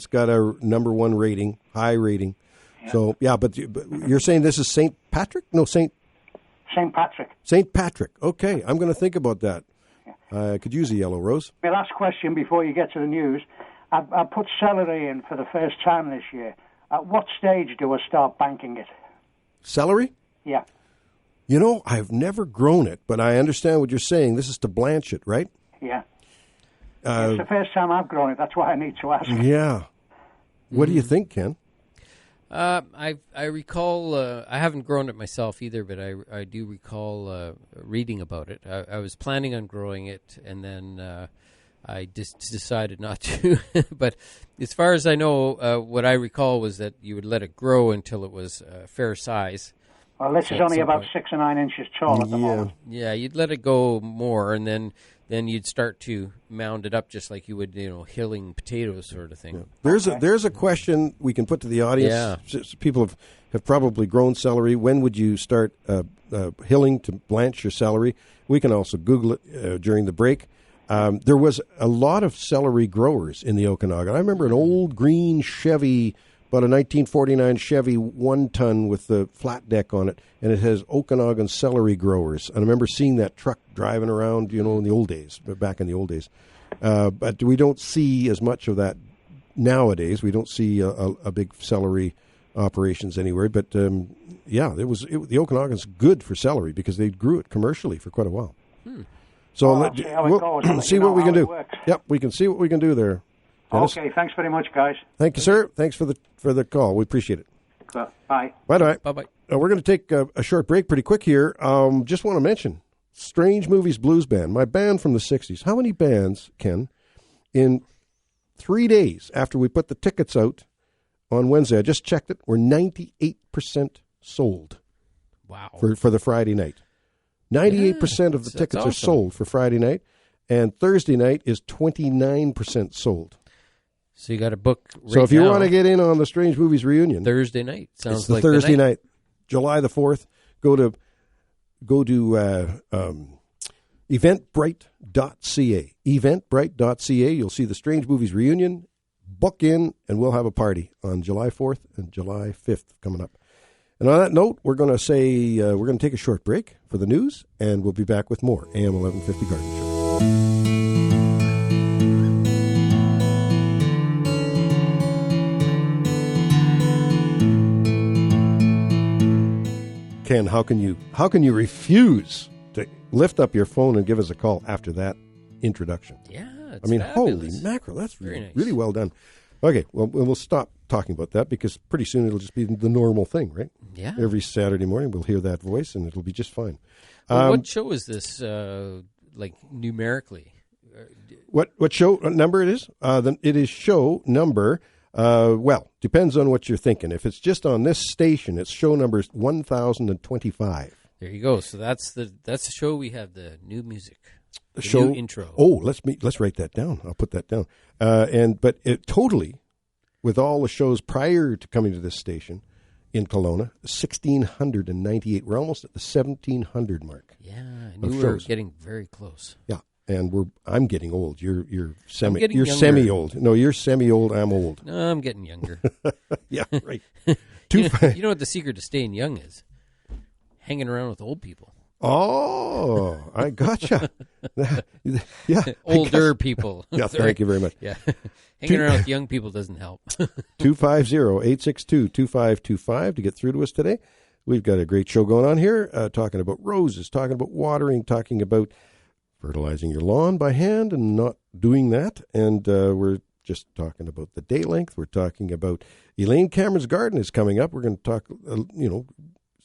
got a #1 rating, high rating. Yeah. So but you're saying this is St. Patrick? No, St. Patrick. St. Patrick. Okay, I'm going to think about that. I could use a yellow rose. My last question before you get to the news. I put celery in for the first time this year. At what stage do I start banking it? Celery? Yeah. I've never grown it, but I understand what you're saying. This is to blanch it, right? Yeah. It's the first time I've grown it. That's why I need to ask. Yeah. What do you think, Ken? I recall, I haven't grown it myself either, but I do recall reading about it. I was planning on growing it, and then I just decided not to. But as far as I know, what I recall was that you would let it grow until it was fair size. Well, this is only about 6 or 9 inches tall at the moment. Yeah, you'd let it go more, and then you'd start to mound it up just like you would, hilling potatoes sort of thing. Yeah. There's a question we can put to the audience. Yeah. People have probably grown celery. When would you start hilling to blanch your celery? We can also Google it during the break. There was a lot of celery growers in the Okanagan. I remember an old green Chevy, about a 1949 Chevy 1-ton with the flat deck on it, and it has Okanagan celery growers. And I remember seeing that truck driving around, in the old days, back in the old days. But we don't see as much of that nowadays. We don't see a big celery operations anywhere. But, the Okanagan's good for celery because they grew it commercially for quite a while. So we'll see what we can do. Yep, we can see what we can do there. Dennis? Okay, thanks very much, guys. Thank you, sir. Thanks for the call. We appreciate it. Bye. Bye. Bye-bye. We're going to take a short break pretty quick here. Just want to mention Strange Movies Blues Band, my band from the 60s. How many bands, Ken, in 3 days after we put the tickets out on Wednesday, I just checked it, we're 98% sold. Wow. For the Friday night. 98% of the tickets are sold for Friday night, and Thursday night is 29% sold. So you got to book right So if you now, want to get in on the Strange Movies reunion, Thursday night. Sounds it's the like Thursday the night, July the 4th. Go to eventbrite.ca. Eventbrite.ca. You'll see the Strange Movies reunion. Book in, and we'll have a party on July 4th and July 5th coming up. And on that note, we're going to say we're going to take a short break for the news, and we'll be back with more AM 1150 Garden Show. Ken, how can you refuse to lift up your phone and give us a call after that introduction? Yeah, I mean, fabulous. holy mackerel, that's Very nice. really well done. Okay, well, we'll stop talking about that because pretty soon it'll just be the normal thing, right? Yeah. Every Saturday morning we'll hear that voice and it'll be just fine. Well, what show is this, like, numerically? What show number it is? Then it is show number, well, depends on what you're thinking. If it's just on this station, it's show number 1025. There you go. So that's the show. We have the new music, the show new intro. Oh, let's write that down. I'll put that down. But it totally, with all the shows prior to coming to this station in Kelowna, 1,698. We're almost at the 1,700 mark. Yeah, I knew we were getting very close. Yeah, and I'm getting old. You're younger. semi old. No, you're semi old. I'm old. No, I'm getting younger. Yeah, right. You know what the secret to staying young is? Hanging around with old people. Oh, I gotcha. Yeah, older people. Yeah, thank you very much. Yeah, hanging around with young people doesn't help. 250-862-2525 to get through to us today. We've got a great show going on here, talking about roses, talking about watering, talking about fertilizing your lawn by hand and not doing that. And we're just talking about the day length. We're talking about Elaine Cameron's garden is coming up. We're going to talk,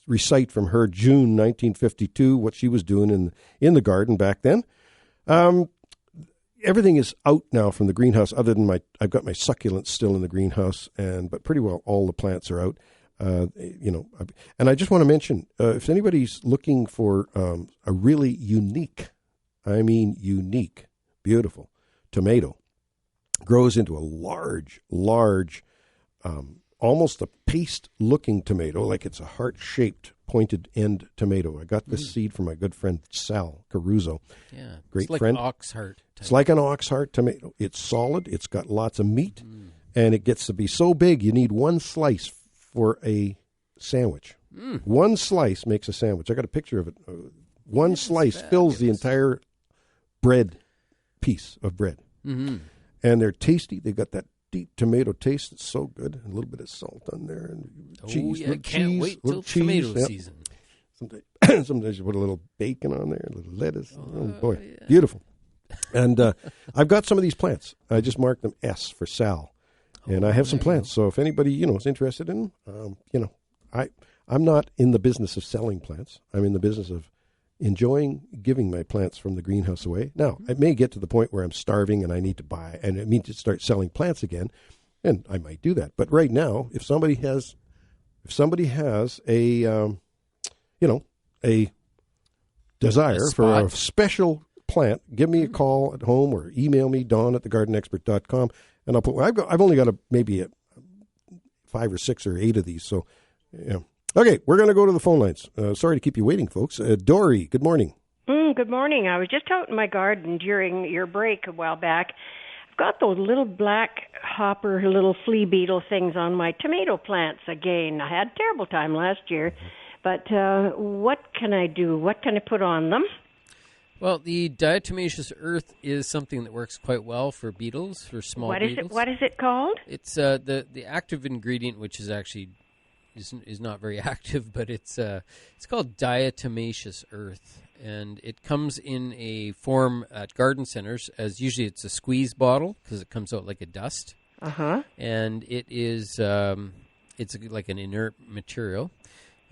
recite from her June 1952 what she was doing in the garden back then. Everything is out now from the greenhouse, other than I've got my succulents still in the greenhouse, but pretty well all the plants are out. And I just want to mention, if anybody's looking for a really unique, beautiful tomato, grows into a large, almost a paste-looking tomato, like it's a heart-shaped, pointed-end tomato. I got this seed from my good friend Sal Caruso. Yeah, great it's like friend. Ox heart. It's like an ox heart tomato. It's solid. It's got lots of meat, and it gets to be so big you need one slice for a sandwich. One slice makes a sandwich. I got a picture of it. One slice fills the entire piece of bread. Mm-hmm. And they're tasty. They've got that deep tomato taste. It's so good. And a little bit of salt on there. And cheese. Can't wait till tomato season. Sometimes you put a little bacon on there, a little lettuce. Oh boy, yeah. Beautiful. And I've got some of these plants. I just marked them S for Sal. And I have some plants. So if anybody, is interested in them, I'm not in the business of selling plants. I'm in the business of enjoying giving my plants from the greenhouse away. Now, I may get to the point where I'm starving and I need to buy, and I need to start selling plants again, and I might do that. But right now, if somebody has a desire for a special plant, give me a call at home or email me, don@thegardenexpert.com, and I'll put. I've only got maybe 5 or 6 or 8 of these, so yeah. Okay, we're going to go to the phone lines. Sorry to keep you waiting, folks. Dory, good morning. Good morning. I was just out in my garden during your break a while back. I've got those little black hopper, little flea beetle things on my tomato plants again. I had a terrible time last year, but what can I do? What can I put on them? Well, the diatomaceous earth is something that works quite well for beetles, for small beetles. What is it called? It's the active ingredient, which is actually is not very active, but it's called diatomaceous earth, and it comes in a form at garden centers as usually it's a squeeze bottle because it comes out like a dust. And it is it's like an inert material.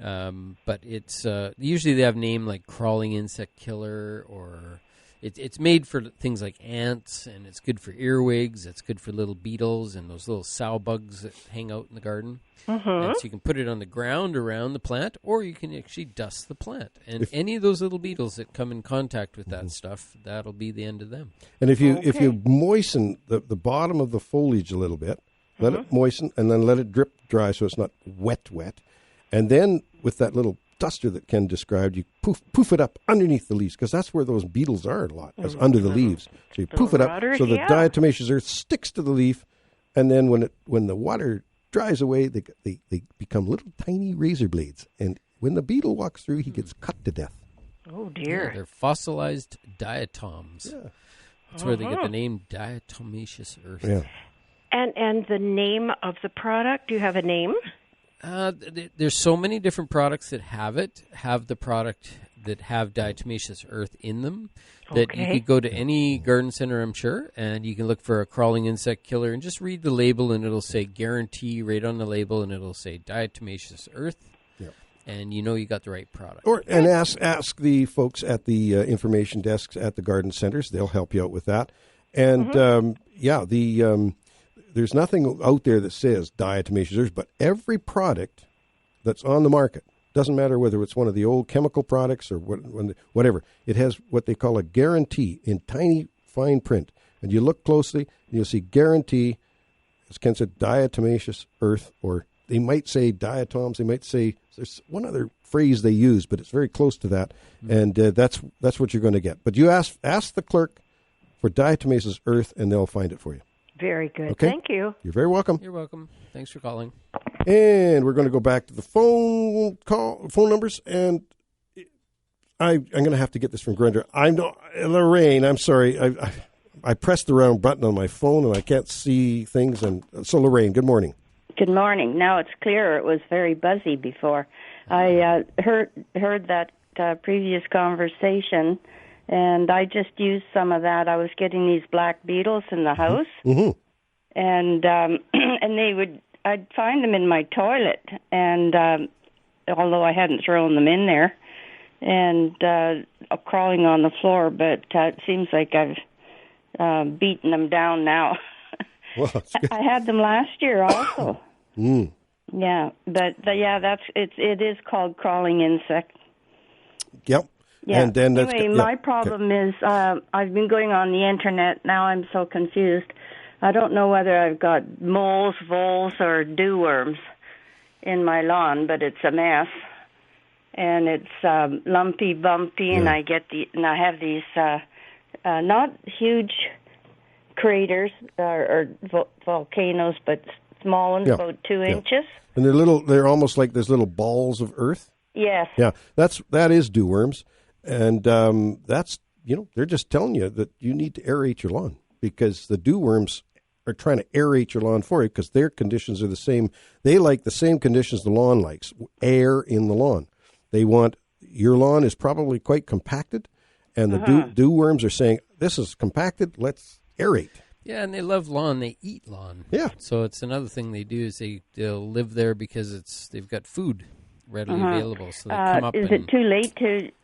But it's usually they have a name like crawling insect killer, or it's made for things like ants, and it's good for earwigs. It's good for little beetles and those little sow bugs that hang out in the garden. And so you can put it on the ground around the plant, or you can actually dust the plant. And any of those little beetles that come in contact with that stuff, that'll be the end of them. And if you moisten the bottom of the foliage a little bit, let it moisten, and then let it drip dry so it's not wet. And then with that little duster that Ken described, you poof it up underneath the leaves, because that's where those beetles are a lot, is under the leaves. So you poof it up so the diatomaceous earth sticks to the leaf, and then when the water dries away, they become little tiny razor blades. And when the beetle walks through, he gets cut to death. Oh, dear. Yeah, they're fossilized diatoms. Yeah. That's where they get the name diatomaceous earth. Yeah. And the name of the product, do you have a name? There's so many different products that have the product that have diatomaceous earth in them, that you could go to any garden center, I'm sure, and you can look for a crawling insect killer and just read the label, and it'll say guarantee right on the label, and it'll say diatomaceous earth. Yep. And you know you got the right product. And ask the folks at the information desks at the garden centers. They'll help you out with that. And there's nothing out there that says diatomaceous earth, but every product that's on the market, doesn't matter whether it's one of the old chemical products or whatever, it has what they call a guarantee in tiny fine print. And you look closely, and you'll see guarantee, as Ken said, diatomaceous earth, or they might say diatoms, they might say, there's one other phrase they use, but it's very close to that, and that's what you're going to get. But you ask the clerk for diatomaceous earth, and they'll find it for you. Very good. Okay? Thank you. You're very welcome. You're welcome. Thanks for calling. And we're going to go back to the phone numbers, and I'm going to have to get this from Grindr. Lorraine, I'm sorry. I pressed the wrong button on my phone, and I can't see things. And so, Lorraine, good morning. Good morning. Now it's clearer. It was very buzzy before. I heard that previous conversation, and I just used some of that. I was getting these black beetles in the house, and I'd find them in my toilet, and although I hadn't thrown them in there, and crawling on the floor, but it seems like I've beaten them down now. Well, I had them last year also. Yeah, but it is called crawling insect. Yep. Yeah. And then anyway, my problem is I've been going on the internet. Now I'm so confused. I don't know whether I've got moles, voles, or dewworms in my lawn, but it's a mess. And it's lumpy, bumpy, and I have these not huge craters or volcanoes, but small ones, about 2 inches. And they're almost like there's little balls of earth. Yes. Yeah, that is dewworms. And that's, they're just telling you that you need to aerate your lawn, because the dewworms are trying to aerate your lawn for you, because their conditions are the same. They like the same conditions the lawn likes, air in the lawn. They want, your lawn is probably quite compacted, and the dewworms are saying, this is compacted, let's aerate. Yeah, and they love lawn. They eat lawn. Yeah. So it's another thing they do is they'll live there because they've got food readily available. So they come up. Is it too late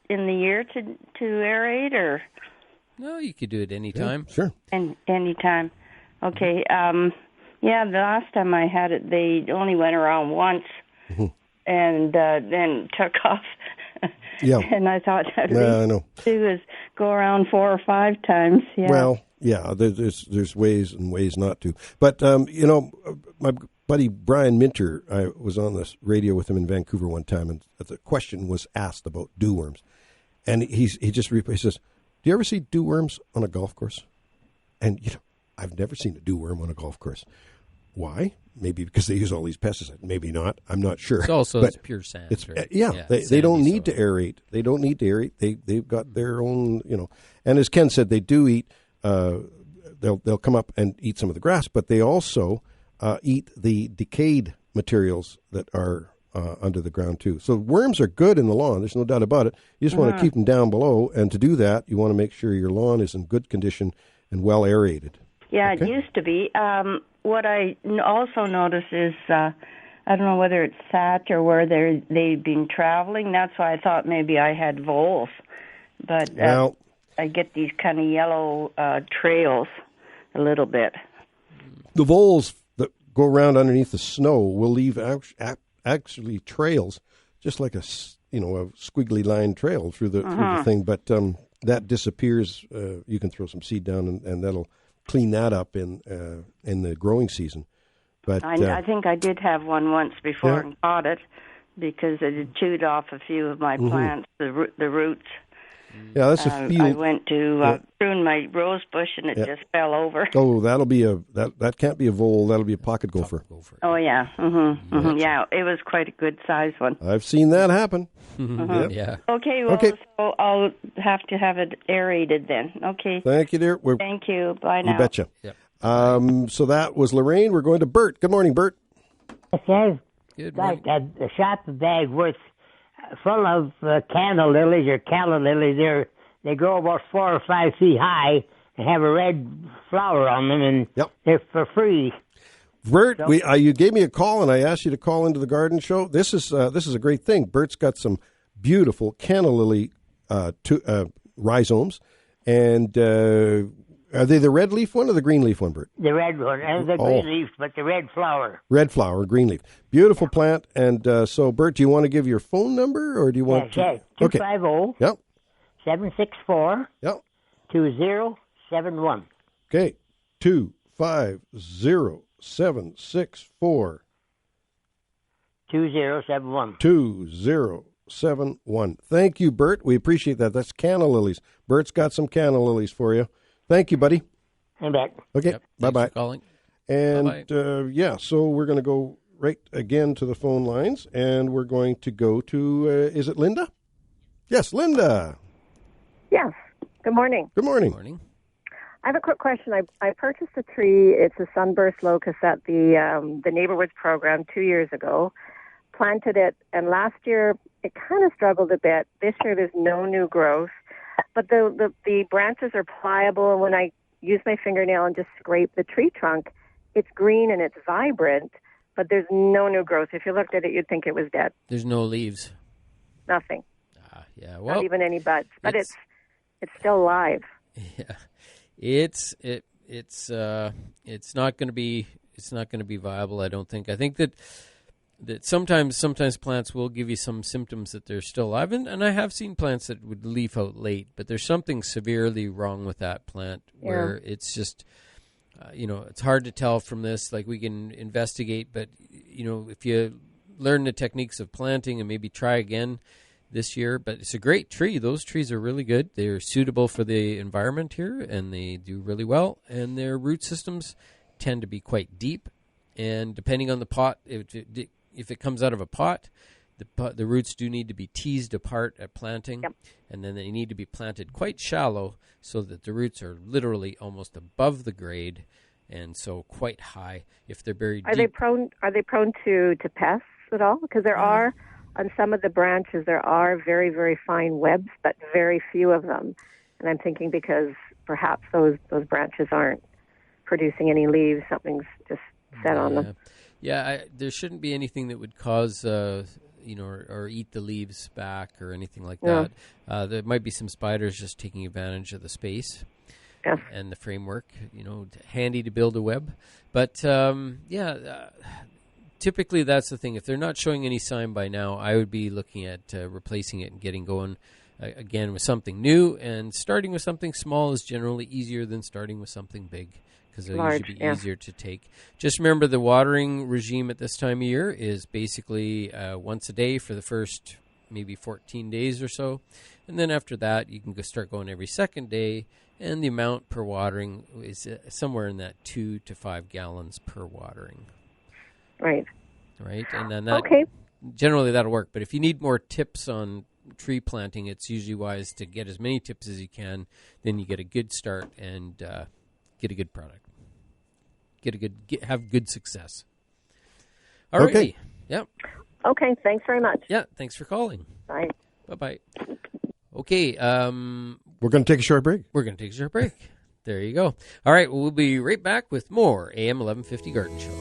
in the year to aerate, or? No, you could do it anytime. Yeah, sure. Anytime. Okay. The last time I had it, they only went around once, and then took off. Yeah. And I thought I'd do is go around 4 or 5 times. Yeah. Well, yeah, there's ways and ways not to. But, my buddy Brian Minter, I was on the radio with him in Vancouver one time, and the question was asked about dewworms. And he says, do you ever see dewworms on a golf course? And, I've never seen a dewworm on a golf course. Why? Maybe because they use all these pesticides. Maybe not. I'm not sure. It's also it's pure sand. They don't need to aerate. They don't need to aerate. They've got their own, And as Ken said, they do eat. They'll come up and eat some of the grass, but they also eat the decayed materials that are under the ground too. So worms are good in the lawn. There's no doubt about it. You just want to keep them down below, and to do that, you want to make sure your lawn is in good condition and well aerated. Yeah, okay? It used to be. What I also notice is I don't know whether it's sat or where they've been traveling. That's why I thought maybe I had voles. But I get these kind of yellow trails a little bit. The voles that go around underneath the snow will leave actually trails, just like a squiggly line trail through the thing. But that disappears. You can throw some seed down, and that'll clean that up in the growing season. But I think I did have one once before and caught it because it had chewed off a few of my plants, the roots. Yeah, that's a field. I went to prune my rose bush and it just fell over. Oh, that'll be that can't be a vole. That'll be a pocket gopher. Oh yeah, yeah. It was quite a good size one. I've seen that happen. Yep. Yeah. Okay. Well, so I'll have to have it aerated then. Okay. Thank you, dear. Thank you. Bye now. You betcha. Yep. So that was Lorraine. We're going to Bert. Good morning, Bert. Yes, Good morning. a shopping bag full of calla lilies. They grow about 4 or 5 feet high and have a red flower on them, and they're for free. Bert, you gave me a call, and I asked you to call into the garden show. This is a great thing. Bert's got some beautiful canna lily rhizomes, and are they the red leaf one or the green leaf one, Bert? The red one, and the green leaf, but the red flower. Red flower, green leaf. Beautiful plant. And so, Bert, do you want to give your phone number, or do you want to? Yes, 250 764 2071. Okay, 250 764 2071. 2071. Thank you, Bert. We appreciate that. That's canna lilies. Bert's got some canna lilies for you. Thank you, buddy. I'm back. Okay, Yep. bye-bye. Thanks for calling. And, so we're going to go right again to the phone lines, and we're going to go to, is it Linda? Yes, Linda. Yes. Good morning. Good morning. Good morning. I have a quick question. I purchased a tree. It's a sunburst locust at the Neighborhoods program 2 years ago. Planted it, and last year it kind of struggled a bit. This year there's no new growth, but the branches are pliable, and when I use my fingernail and just scrape the tree trunk, it's green and it's vibrant, but there's no new growth. If you looked at it, you'd think it was dead. There's no leaves. Nothing. Yeah. Well, not even any buds, but it's still live. Yeah, it's not going to be viable. I don't think. I think that sometimes plants will give you some symptoms that they're still alive, and I have seen plants that would leaf out late, but there's something severely wrong with that plant where it's just it's hard to tell from this. Like, we can investigate, but if you learn the techniques of planting and maybe try again this year. But it's a great tree. Those trees are really good. They're suitable for the environment here, and they do really well. And their root systems tend to be quite deep. And depending on the pot, if it comes out of a pot, the roots do need to be teased apart at planting. Yep. And then they need to be planted quite shallow so that the roots are literally almost above the grade, and so quite high. If they're buried deep. Are they prone to pests at all? Because there are, on some of the branches, there are very, very fine webs, but very few of them. And I'm thinking because perhaps those branches aren't producing any leaves, something's just set on them. Yeah, there shouldn't be anything that would cause, or eat the leaves back or anything like that. There might be some spiders just taking advantage of the space and the framework, handy to build a web. But, typically that's the thing. If they're not showing any sign by now, I would be looking at replacing it and getting going again with something new. And starting with something small is generally easier than starting with something big, because they'll usually be easier to take. Just remember, the watering regime at this time of year is basically once a day for the first maybe 14 days or so. And then after that, you can start going every second day. And the amount per watering is somewhere in that 2 to 5 gallons per watering. Right. And then generally that'll work. But if you need more tips on tree planting, it's usually wise to get as many tips as you can. Then you get a good start and get a good product. Have good success. All right. Okay. Yep. Okay. Thanks very much. Yeah. Thanks for calling. Bye. Bye. Okay. We're going to take a short break. There you go. All right. We'll be right back with more AM 1150 Garden Show.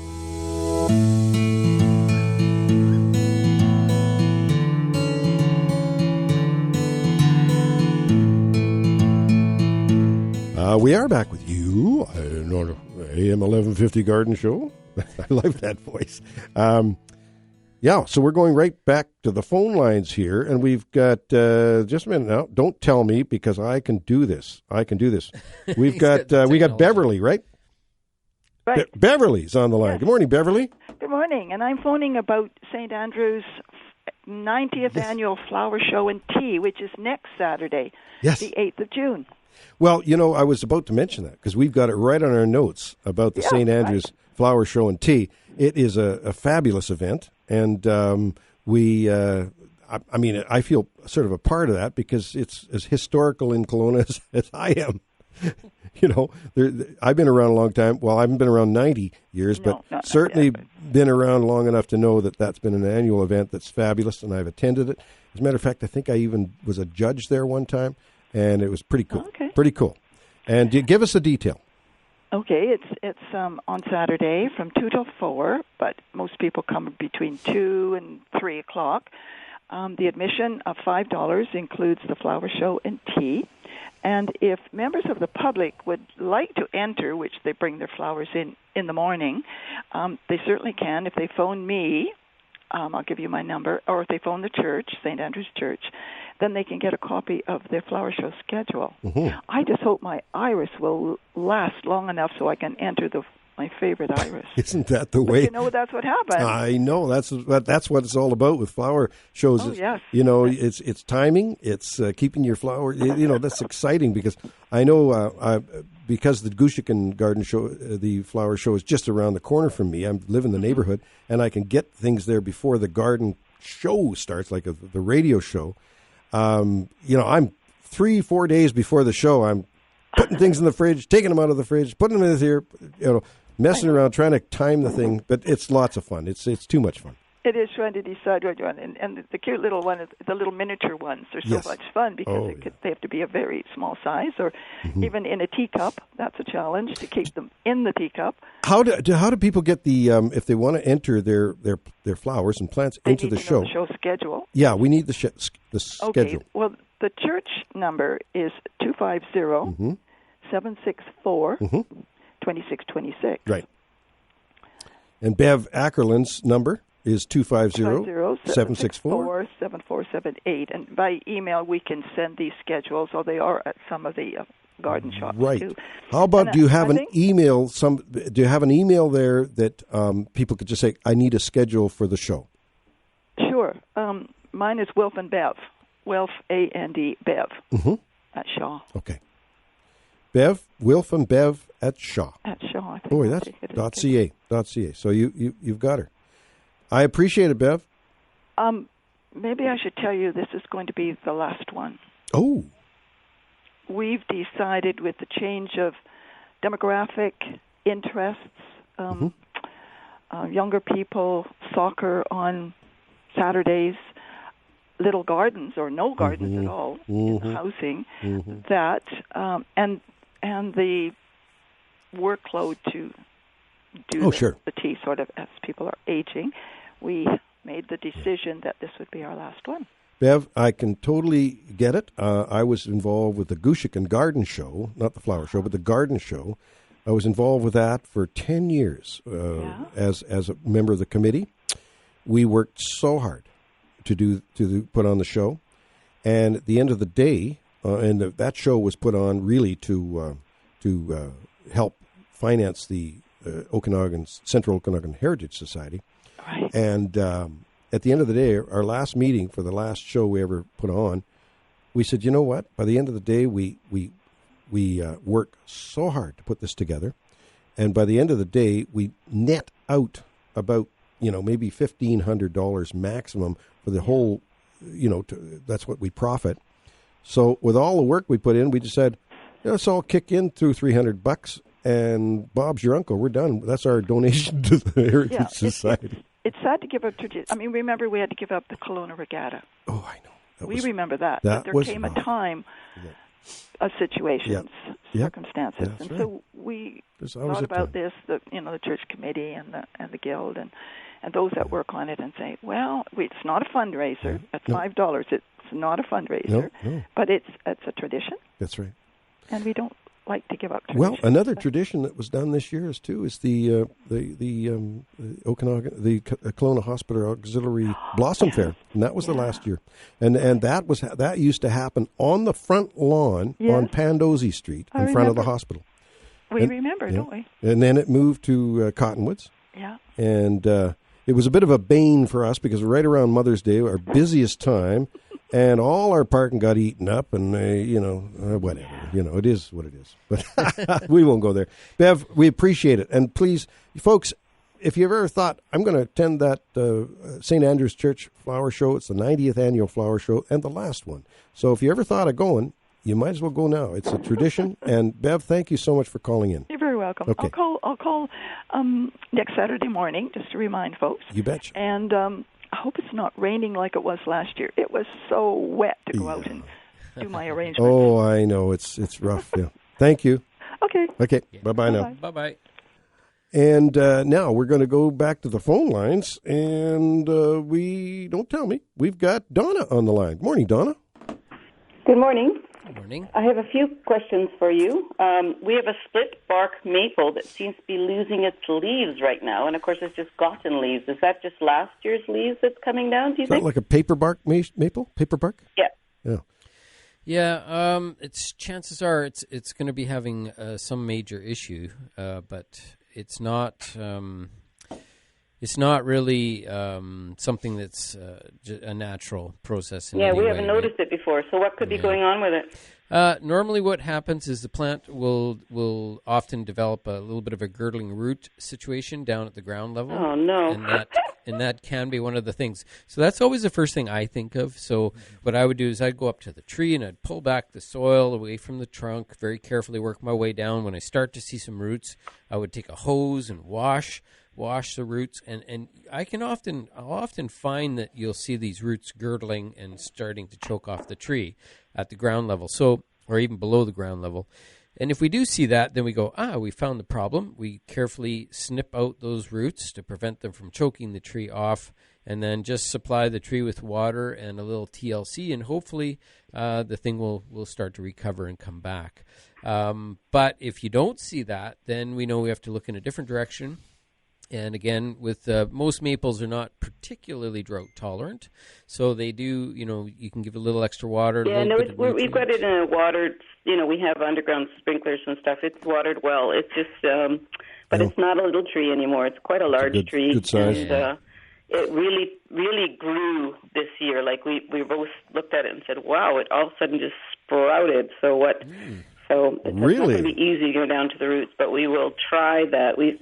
We are back with you on AM 1150 Garden Show. I love that voice. So we're going right back to the phone lines here, and we've got just a minute now. Don't tell me, because I can do this. We've got we got Beverly, right? Right. Beverly's on the line. Yes. Good morning, Beverly. Good morning, and I'm phoning about St. Andrew's 90th annual flower show and tea, which is next Saturday, the 8th of June. Well, I was about to mention that because we've got it right on our notes about the St. Andrew's Flower Show and Tea. It is a fabulous event, and I feel sort of a part of that because it's as historical in Kelowna as I am. I've been around a long time. Well, I haven't been around 90 years, but certainly been around long enough to know that that's been an annual event that's fabulous, and I've attended it. As a matter of fact, I think I even was a judge there one time, and it was pretty cool. Okay. Pretty cool. And give us a detail. Okay, it's on Saturday from 2 till 4, but most people come between 2 and 3 o'clock. The admission of $5 includes the flower show and tea. And if members of the public would like to enter, which they bring their flowers in the morning, they certainly can. If they phone me, I'll give you my number, or if they phone the church, St. Andrew's Church, then they can get a copy of their flower show schedule. Mm-hmm. I just hope my iris will last long enough so I can enter my favorite iris. Isn't that the way? That's what happens. I know. That's what it's all about with flower shows. Oh, yes. It's timing. It's keeping your flower. That's exciting because I know because the Okanagan Garden Show, the flower show is just around the corner from me. I live in the neighborhood, and I can get things there before the garden show starts, like the radio show. I'm 3-4 days before the show. I'm putting things in the fridge, taking them out of the fridge, putting them in here, messing around, trying to time the thing. But it's lots of fun. It's too much fun. It is trying to decide what you want. And the cute little one, the little miniature ones, are so much fun because they have to be a very small size, or even in a teacup. That's a challenge to keep them in the teacup. How do people get the if they want to enter their flowers and plants into the show? The show schedule. Yeah, we need the schedule. Okay. Well, the church number is 250-764-2626. Right. And Bev Ackerland's number is 250-764-7478. And by email, we can send these schedules, or they are at some of the garden shops too. How about, do you have an email? Do you have an email there that people could just say, "I need a schedule for the show"? Sure. Mine is Wilf and Bev. Wilf, A-N-D, Bev, at Shaw. Okay. Bev, Wilf and Bev at Shaw. At Shaw, I think. Boy, that's .ca. So you've got her. I appreciate it, Bev. Maybe I should tell you this is going to be the last one. Oh. We've decided with the change of demographic interests, younger people, soccer on Saturdays, little gardens or no gardens at all in the housing, that and the workload to do the tea sort of as people are aging, we made the decision that this would be our last one. Bev, I can totally get it. I was involved with the Okanagan Garden Show, not the flower show, but the garden show. I was involved with that for 10 years as a member of the committee. We worked so hard to put on the show, and at the end of the day, that show was put on really to help finance the Central Okanagan Heritage Society. Right. And at the end of the day, our last meeting for the last show we ever put on, we said, you know what? By the end of the day, we worked so hard to put this together, and by the end of the day, we net out about maybe $1,500 maximum for the whole. That's what we profit. So with all the work we put in, we just said, let's all kick in through $300, and Bob's your uncle. We're done. That's our donation to the Heritage Society. It's sad to give up tradition. I mean, remember we had to give up the Kelowna Regatta. Oh, I know. We remember that. But there came a time of situations, circumstances, and so we thought about this. The church committee and the guild and those that work on it, and say, well, it's not a fundraiser. At $5, it's not a fundraiser, but it's a tradition. That's right. And we don't like to give up tradition. Well, another tradition that was done this year is the Okanagan, the Kelowna Hospital Auxiliary Blossom Fair, and that was the last year, and that used to happen on the front lawn on Pandosy Street in front of the hospital. We remember, don't we? And then it moved to Cottonwoods. Yeah. And it was a bit of a bane for us because right around Mother's Day, our busiest time, and all our parking got eaten up, and whatever, it is what it is. But we won't go there. Bev, we appreciate it, and please, folks, if you've ever thought I'm going to attend that St. Andrew's Church flower show, it's the 90th annual flower show and the last one. So if you ever thought of going, you might as well go now. It's a tradition. And Bev, thank you so much for calling in. You're very welcome. Okay. I'll call next Saturday morning just to remind folks. You betcha. And I hope it's not raining like it was last year. It was so wet to go out and do my arrangements. Oh, I know. It's rough. Yeah. Thank you. Okay. Okay. Bye-bye now. Bye-bye. And now we're going to go back to the phone lines. And don't tell me, we've got Donna on the line. Good morning, Donna. Good morning. Good morning. I have a few questions for you. We have a split bark maple that seems to be losing its leaves right now, and of course it's just gotten leaves. Is that just last year's leaves that's coming down, do you think? Is that like a paper bark maple? Paper bark? Yeah. Yeah. Yeah, chances are it's going to be having some major issue, but it's not really something that's a natural process. We haven't noticed it before. So what could be going on with it? Normally what happens is the plant will often develop a little bit of a girdling root situation down at the ground level. Oh, no. And that can be one of the things. So that's always the first thing I think of. So what I would do is I'd go up to the tree and I'd pull back the soil away from the trunk, very carefully work my way down. When I start to see some roots, I would take a hose and wash the roots, and I'll often find that you'll see these roots girdling and starting to choke off the tree at the ground level, or even below the ground level. And if we do see that, then we go, we found the problem. We carefully snip out those roots to prevent them from choking the tree off, and then just supply the tree with water and a little TLC, and hopefully the thing will start to recover and come back. But if you don't see that, then we know we have to look in a different direction. And again, with most maples are not particularly drought tolerant, so they do. You can give a little extra water. Yeah, we've got it in a watered. We have underground sprinklers and stuff. It's watered well. It's just, but it's not a little tree anymore. It's quite a large tree. Good size. And, it really, really grew this year. Like we both looked at it and said, "Wow!" It all of a sudden just sprouted. So what? So it's not going to be easy to go down to the roots, but we will try that. We've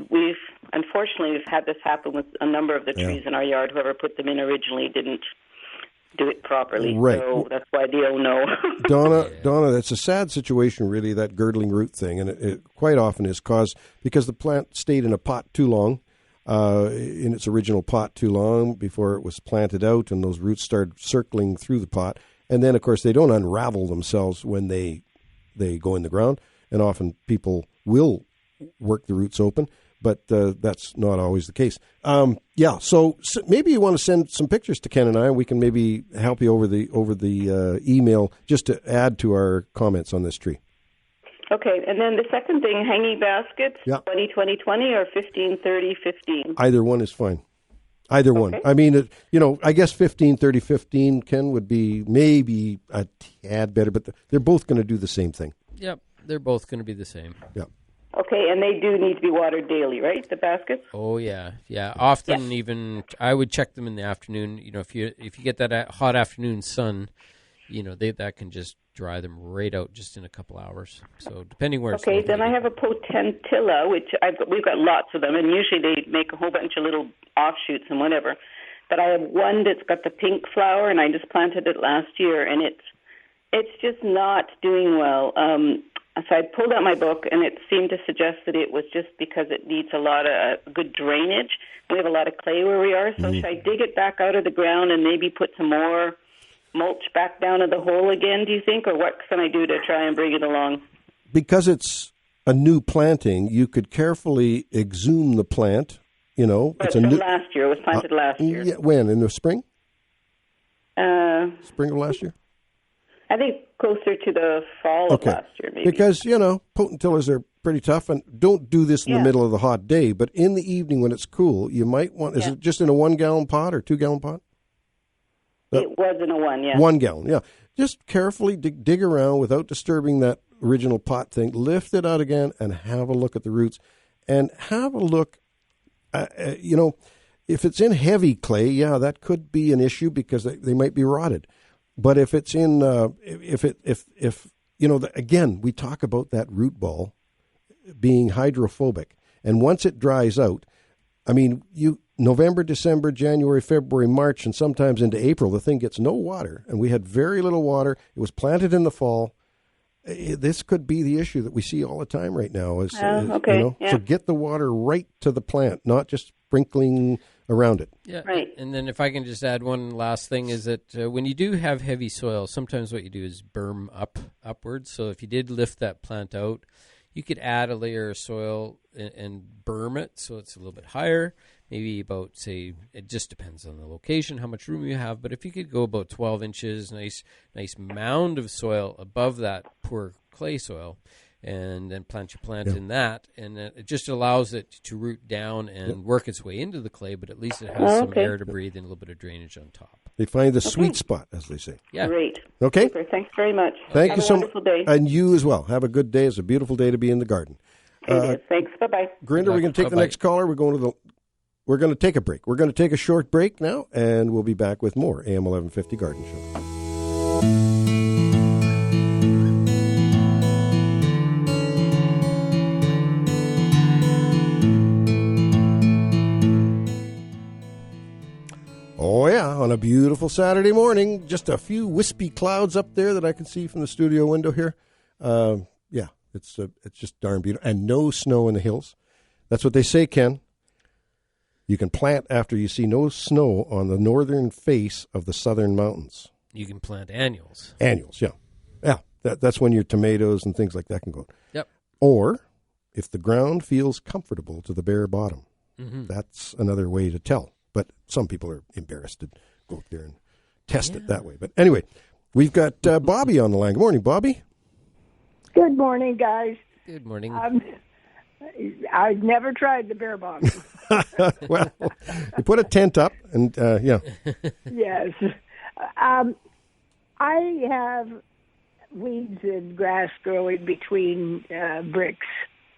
unfortunately had this happen with a number of the trees in our yard. Whoever put them in originally didn't do it properly, right. So that's why the no. Donna, that's a sad situation, really, that girdling root thing, and it quite often is caused because the plant stayed in a pot too long, in its original pot too long before it was planted out, and those roots started circling through the pot, and then, of course, they don't unravel themselves when they go in the ground, and often people will work the roots open, but that's not always the case. So maybe you want to send some pictures to Ken and I, and we can maybe help you over the email just to add to our comments on this tree. Okay, and then the second thing, hanging baskets, 20-20-20 or 15-30-15? Either one is fine. Either one. I mean, I guess 15-30-15, Ken, would be maybe a tad better, but they're both going to do the same thing. Yep, they're both going to be the same. Yeah. Okay, and they do need to be watered daily, right, the baskets? Oh, yeah. Often even I would check them in the afternoon. If you get that hot afternoon sun, that can just dry them right out just in a couple hours. So depending where it's located. Then I have a potentilla, which we've got lots of them, and usually they make a whole bunch of little offshoots and whatever. But I have one that's got the pink flower, and I just planted it last year, and it's just not doing well. So I pulled out my book, and it seemed to suggest that it was just because it needs a lot of good drainage. We have a lot of clay where we are, so should I dig it back out of the ground and maybe put some more mulch back down in the hole again, do you think, or what can I do to try and bring it along? Because it's a new planting, you could carefully exhume the plant. It's last year. It was planted last year. Yeah, when? In the spring? Spring of last year? I think closer to the fall of last year, maybe. Because, potentillers are pretty tough, and don't do this in the middle of the hot day, but in the evening when it's cool, you might want, is it just in a 1 gallon pot or 2 gallon pot? It was in a 1, yeah. 1 gallon, yeah. Just carefully dig around without disturbing that original pot thing. Lift it out again and have a look at the roots. And have a look, if it's in heavy clay, that could be an issue because they might be rotted. But if it's in, again, we talk about that root ball being hydrophobic. And once it dries out, November, December, January, February, March, and sometimes into April, the thing gets no water. And we had very little water. It was planted in the fall. This could be the issue that we see all the time right now. So get the water right to the plant, not just sprinkling around it. Yeah, right. And then if I can just add one last thing is that when you do have heavy soil, sometimes what you do is berm upwards. So if you did lift that plant out, you could add a layer of soil and berm it so it's a little bit higher. Maybe about, say, it just depends on the location, how much room you have. But if you could go about 12 inches, nice mound of soil above that poor clay soil, and then plant your plant in that, and it just allows it to root down and work its way into the clay, but at least it has some air to breathe and a little bit of drainage on top. They find the sweet spot, as they say. Yeah. Great. Okay. Super. Thanks very much. Thank you so much. Have a wonderful day. And you as well. Have a good day. It's a beautiful day to be in the garden. It is. Thanks. Bye-bye. Grinder, we're going to take the next caller. We're going to take a break. We're going to take a short break now, and we'll be back with more AM 1150 Garden Show. Oh, yeah, on a beautiful Saturday morning. Just a few wispy clouds up there that I can see from the studio window here. It's just darn beautiful. And no snow in the hills. That's what they say, Ken. You can plant after you see no snow on the northern face of the southern mountains. You can plant annuals. Annuals, yeah. Yeah, that's when your tomatoes and things like that can go. Yep. Or if the ground feels comfortable to the bare bottom. Mm-hmm. That's another way to tell. But some people are embarrassed to go up there and test it that way. But anyway, we've got Bobby on the line. Good morning, Bobby. Good morning, guys. Good morning. I've never tried the bare bottom. Well, you put a tent up, and yeah. Yes. I have weeds and grass growing between bricks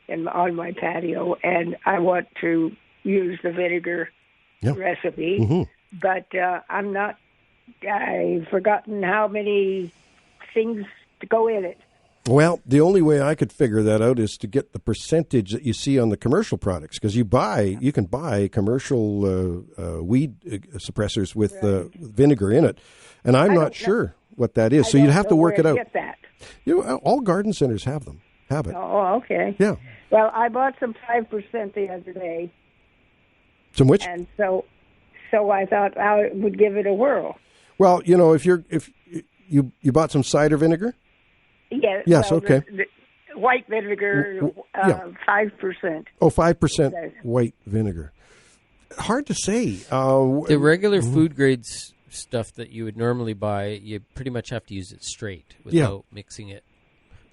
on my patio, and I want to use the vinegar recipe, but I've forgotten how many things to go in it. Well, the only way I could figure that out is to get the percentage that you see on the commercial products, because you can buy commercial weed suppressors with vinegar in it, and I'm not sure what that is. So you'd have to work it out. Get that. All garden centers have them. Have it. Oh, okay. Yeah. Well, I bought some 5% the other day. Some which? And so I thought I would give it a whirl. Well, if you bought some cider vinegar. Yes, okay. The white vinegar, 5%. Oh, 5% white vinegar. Hard to say. The regular food grades stuff that you would normally buy, you pretty much have to use it straight without mixing it.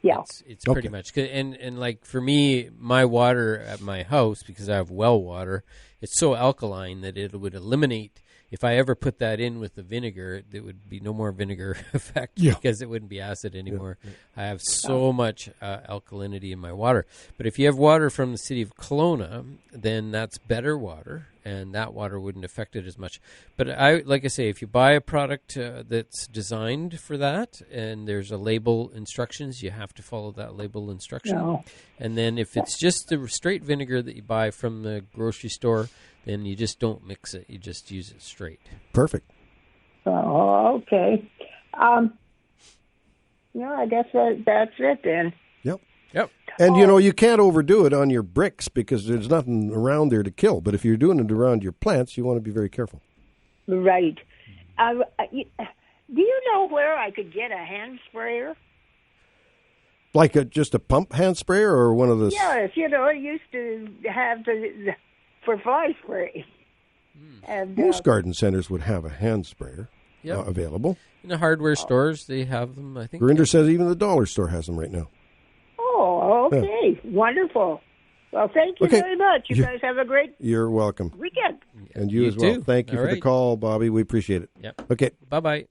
Yeah. It's pretty much good. And like for me, my water at my house, because I have well water, it's so alkaline that it would eliminate. If I ever put that in with the vinegar, there would be no more vinegar effect because it wouldn't be acid anymore. Yeah. I have so much alkalinity in my water. But if you have water from the city of Kelowna, then that's better water, and that water wouldn't affect it as much. But like I say, if you buy a product that's designed for that, and there's a label instructions, you have to follow that label instruction. No. And then if it's just the straight vinegar that you buy from the grocery store, then you just don't mix it. You just use it straight. Perfect. Oh, okay. I guess that's it then. Yep. And, you can't overdo it on your bricks because there's nothing around there to kill. But if you're doing it around your plants, you want to be very careful. Right. Do you know where I could get a hand sprayer? Like just a pump hand sprayer or one of those? Yes, I used to have for fly spray. And, most garden centers would have a hand sprayer. available. In the hardware stores, they have them, I think. Grinder says even the dollar store has them right now. Oh, okay. Yeah. Wonderful. Well, thank you very much. You guys have a great You're welcome. weekend. And you as well. Too. Thank you for the call, Bobby. We appreciate it. Yep. Okay. Bye-bye.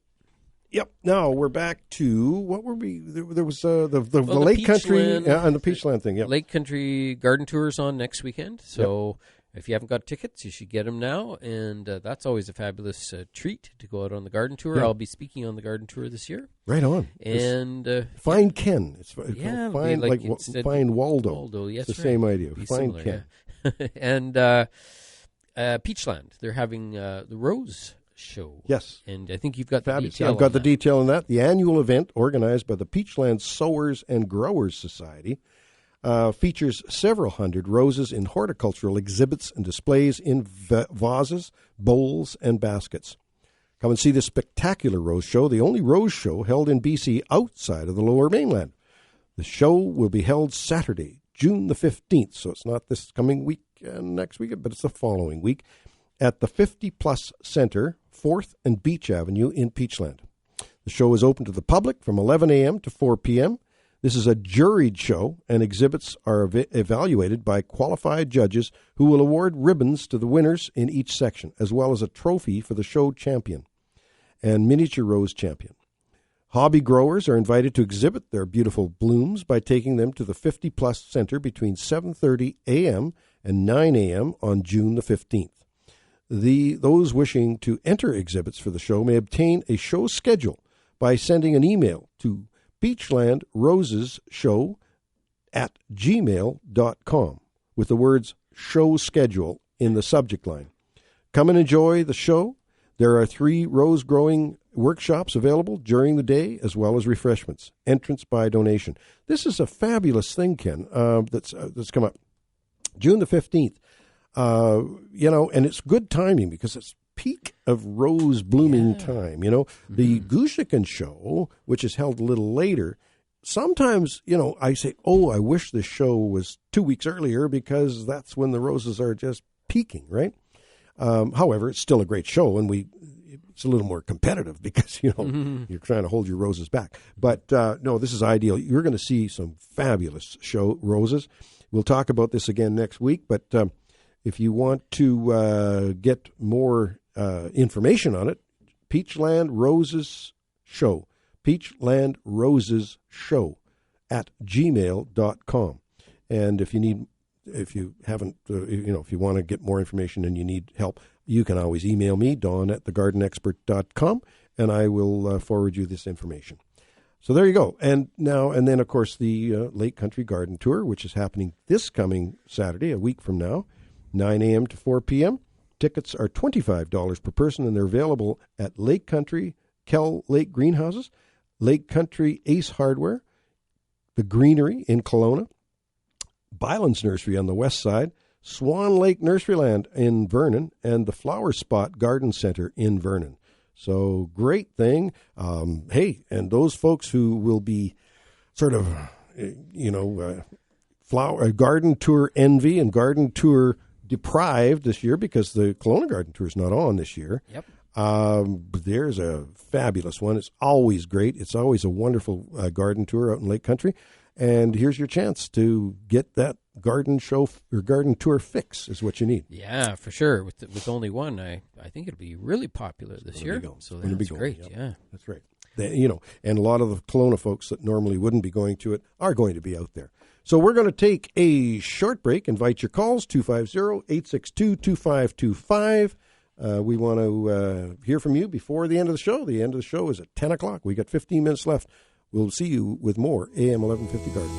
Yep. Now we're back to what were we? There was the Lake Country and the Peachland thing. Yep. Lake Country garden tours on next weekend. So if you haven't got tickets, you should get them now. And that's always a fabulous treat to go out on the garden tour. Yeah. I'll be speaking on the garden tour this year. Right on. And find Ken. It's find Waldo. Waldo. Yes, it's the same idea. Be find similar, Ken. Yeah. And Peachland. They're having the Rose Show. Yes. And I think you've got Fabulous. the detail. I've got the detail on that. The annual event organized by the Peachland Sowers and Growers Society features several hundred roses in horticultural exhibits and displays in vases, bowls, and baskets. Come and see the spectacular rose show, the only rose show held in BC outside of the Lower Mainland. The show will be held Saturday, June the 15th, so it's not this coming week and next weekend, but it's the following week, at the 50 Plus Center, 4th and Beach Avenue in Peachland. The show is open to the public from 11 a.m. to 4 p.m. This is a juried show, and exhibits are evaluated by qualified judges who will award ribbons to the winners in each section, as well as a trophy for the show champion and miniature rose champion. Hobby growers are invited to exhibit their beautiful blooms by taking them to the 50 Plus Center between 7:30 a.m. and 9 a.m. on June the 15th. Those wishing to enter exhibits for the show may obtain a show schedule by sending an email to beachlandrosesshow@gmail.com with the words show schedule in the subject line. Come and enjoy the show. There are 3 rose growing workshops available during the day, as well as refreshments. Entrance by donation. This is a fabulous thing, Ken, that's come up. June the 15th. And it's good timing because it's peak of rose blooming time. The Gushiken show, which is held a little later, sometimes, I say, I wish this show was 2 weeks earlier because that's when the roses are just peaking, right? However, it's still a great show, and it's a little more competitive because, you're trying to hold your roses back. But, no, this is ideal. You're going to see some fabulous show roses. We'll talk about this again next week, but if you want to get more information on it, Peachland Roses Show, peachlandrosesshow@gmail.com. And if you want to get more information and you need help, you can always email me, don@thegardenexpert.com, and I will forward you this information. So there you go. And then, of course, the Lake Country Garden Tour, which is happening this coming Saturday, a week from now, 9 a.m. to 4 p.m. Tickets are $25 per person, and they're available at Lake Country, Kell Lake Greenhouses, Lake Country Ace Hardware, the Greenery in Kelowna, Byland's Nursery on the west side, Swan Lake Nurseryland in Vernon, and the Flower Spot Garden Center in Vernon. So great thing. Hey, and those folks who will be sort of, garden tour envy and garden tour deprived this year because the Kelowna Garden Tour is not on this year. Yep. But there's a fabulous one. It's always great. It's always a wonderful garden tour out in Lake Country. And here's your chance to get that garden show or garden tour fix is what you need. Yeah, for sure. With only one, I think it'll be really popular this year. So that's great. Yep. Yeah, that's right. And a lot of the Kelowna folks that normally wouldn't be going to it are going to be out there. So we're going to take a short break. Invite your calls, 250-862-2525. We want to hear from you before the end of the show. The end of the show is at 10 o'clock. We got 15 minutes left. We'll see you with more AM 1150 Garden.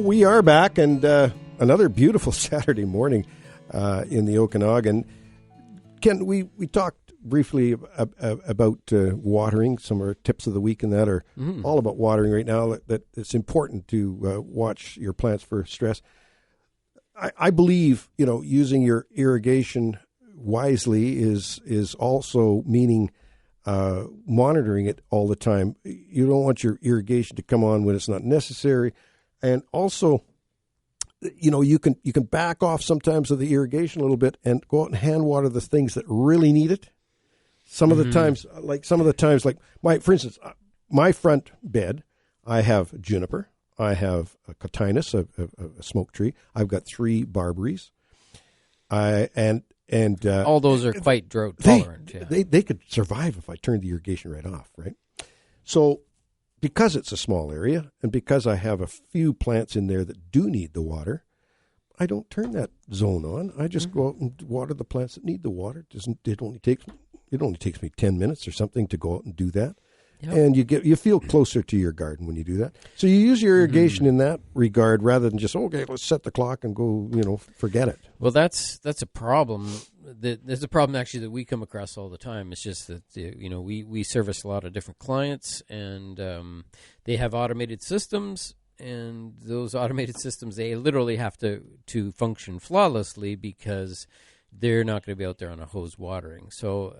We are back, and another beautiful Saturday morning in the Okanagan. Ken, we talked briefly about watering. Some of our tips of the week and that are all about watering right now, that it's important to watch your plants for stress. I believe, using your irrigation wisely is also meaning monitoring it all the time. You don't want your irrigation to come on when it's not necessary. And also, you can back off sometimes of the irrigation a little bit and go out and hand water the things that really need it. Some of the times, for instance, my front bed, I have juniper, I have a cotinus, a smoke tree. I've got 3 barberries. And all those are quite drought tolerant. They could survive if I turned the irrigation right off, right? So because it's a small area and because I have a few plants in there that do need the water, I don't turn that zone on. I just go out and water the plants that need the water. It only takes me 10 minutes or something to go out and do that. Yep. And you feel closer to your garden when you do that. So you use your irrigation in that regard rather than just, okay, let's set the clock and go, forget it. Well, that's a problem. There's a problem actually that we come across all the time. It's just that, we service a lot of different clients and they have automated systems, and those automated systems, they literally have to function flawlessly because they're not going to be out there on a hose watering. So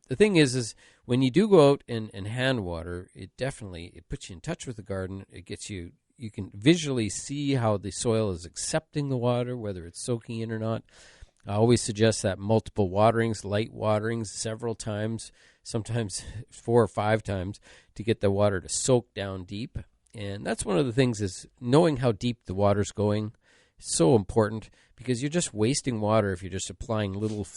the thing is when you do go out and hand water, it puts you in touch with the garden. It gets you can visually see how the soil is accepting the water, whether it's soaking in or not. I always suggest that multiple waterings, light waterings, several times, sometimes 4 or 5 times, to get the water to soak down deep. And that's one of the things is knowing how deep the water's going. It's so important because you're just wasting water if you're just applying little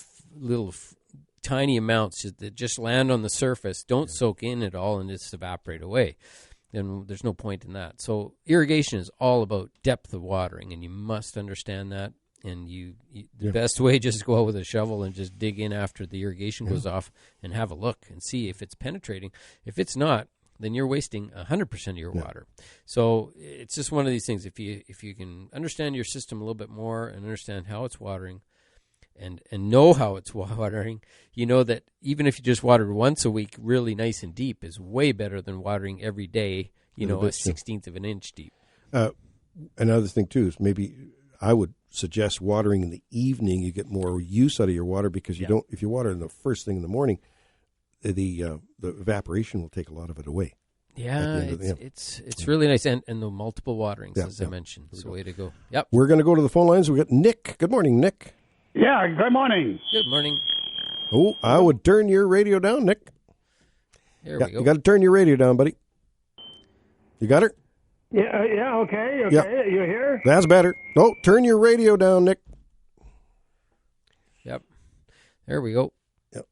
tiny amounts that just land on the surface, don't soak in at all, and just evaporate away. Then there's no point in that. So irrigation is all about depth of watering, and you must understand that. And the best way, just go out with a shovel and just dig in after the irrigation goes off and have a look and see if it's penetrating. If it's not, then you're wasting 100% of your water. So it's just one of these things. If you can understand your system a little bit more and understand how it's watering and know how it's watering, you know that even if you just watered once a week really nice and deep is way better than watering every day, a 1/16 of an inch deep. Another thing, too, is maybe I would suggest watering in the evening. You get more use out of your water because if you water in the first thing in the morning, the evaporation will take a lot of it away. Yeah, it's really nice. And the multiple waterings, as I mentioned. It's a way to go. Yep. We're going to go to the phone lines. We've got Nick. Good morning, Nick. Yeah, good morning. Good morning. Oh, I would turn your radio down, Nick. There we go. You got to turn your radio down, buddy. You got her? Yeah, okay. Yep. You here? That's better. No, turn your radio down, Nick. Yep. There we go. Yep.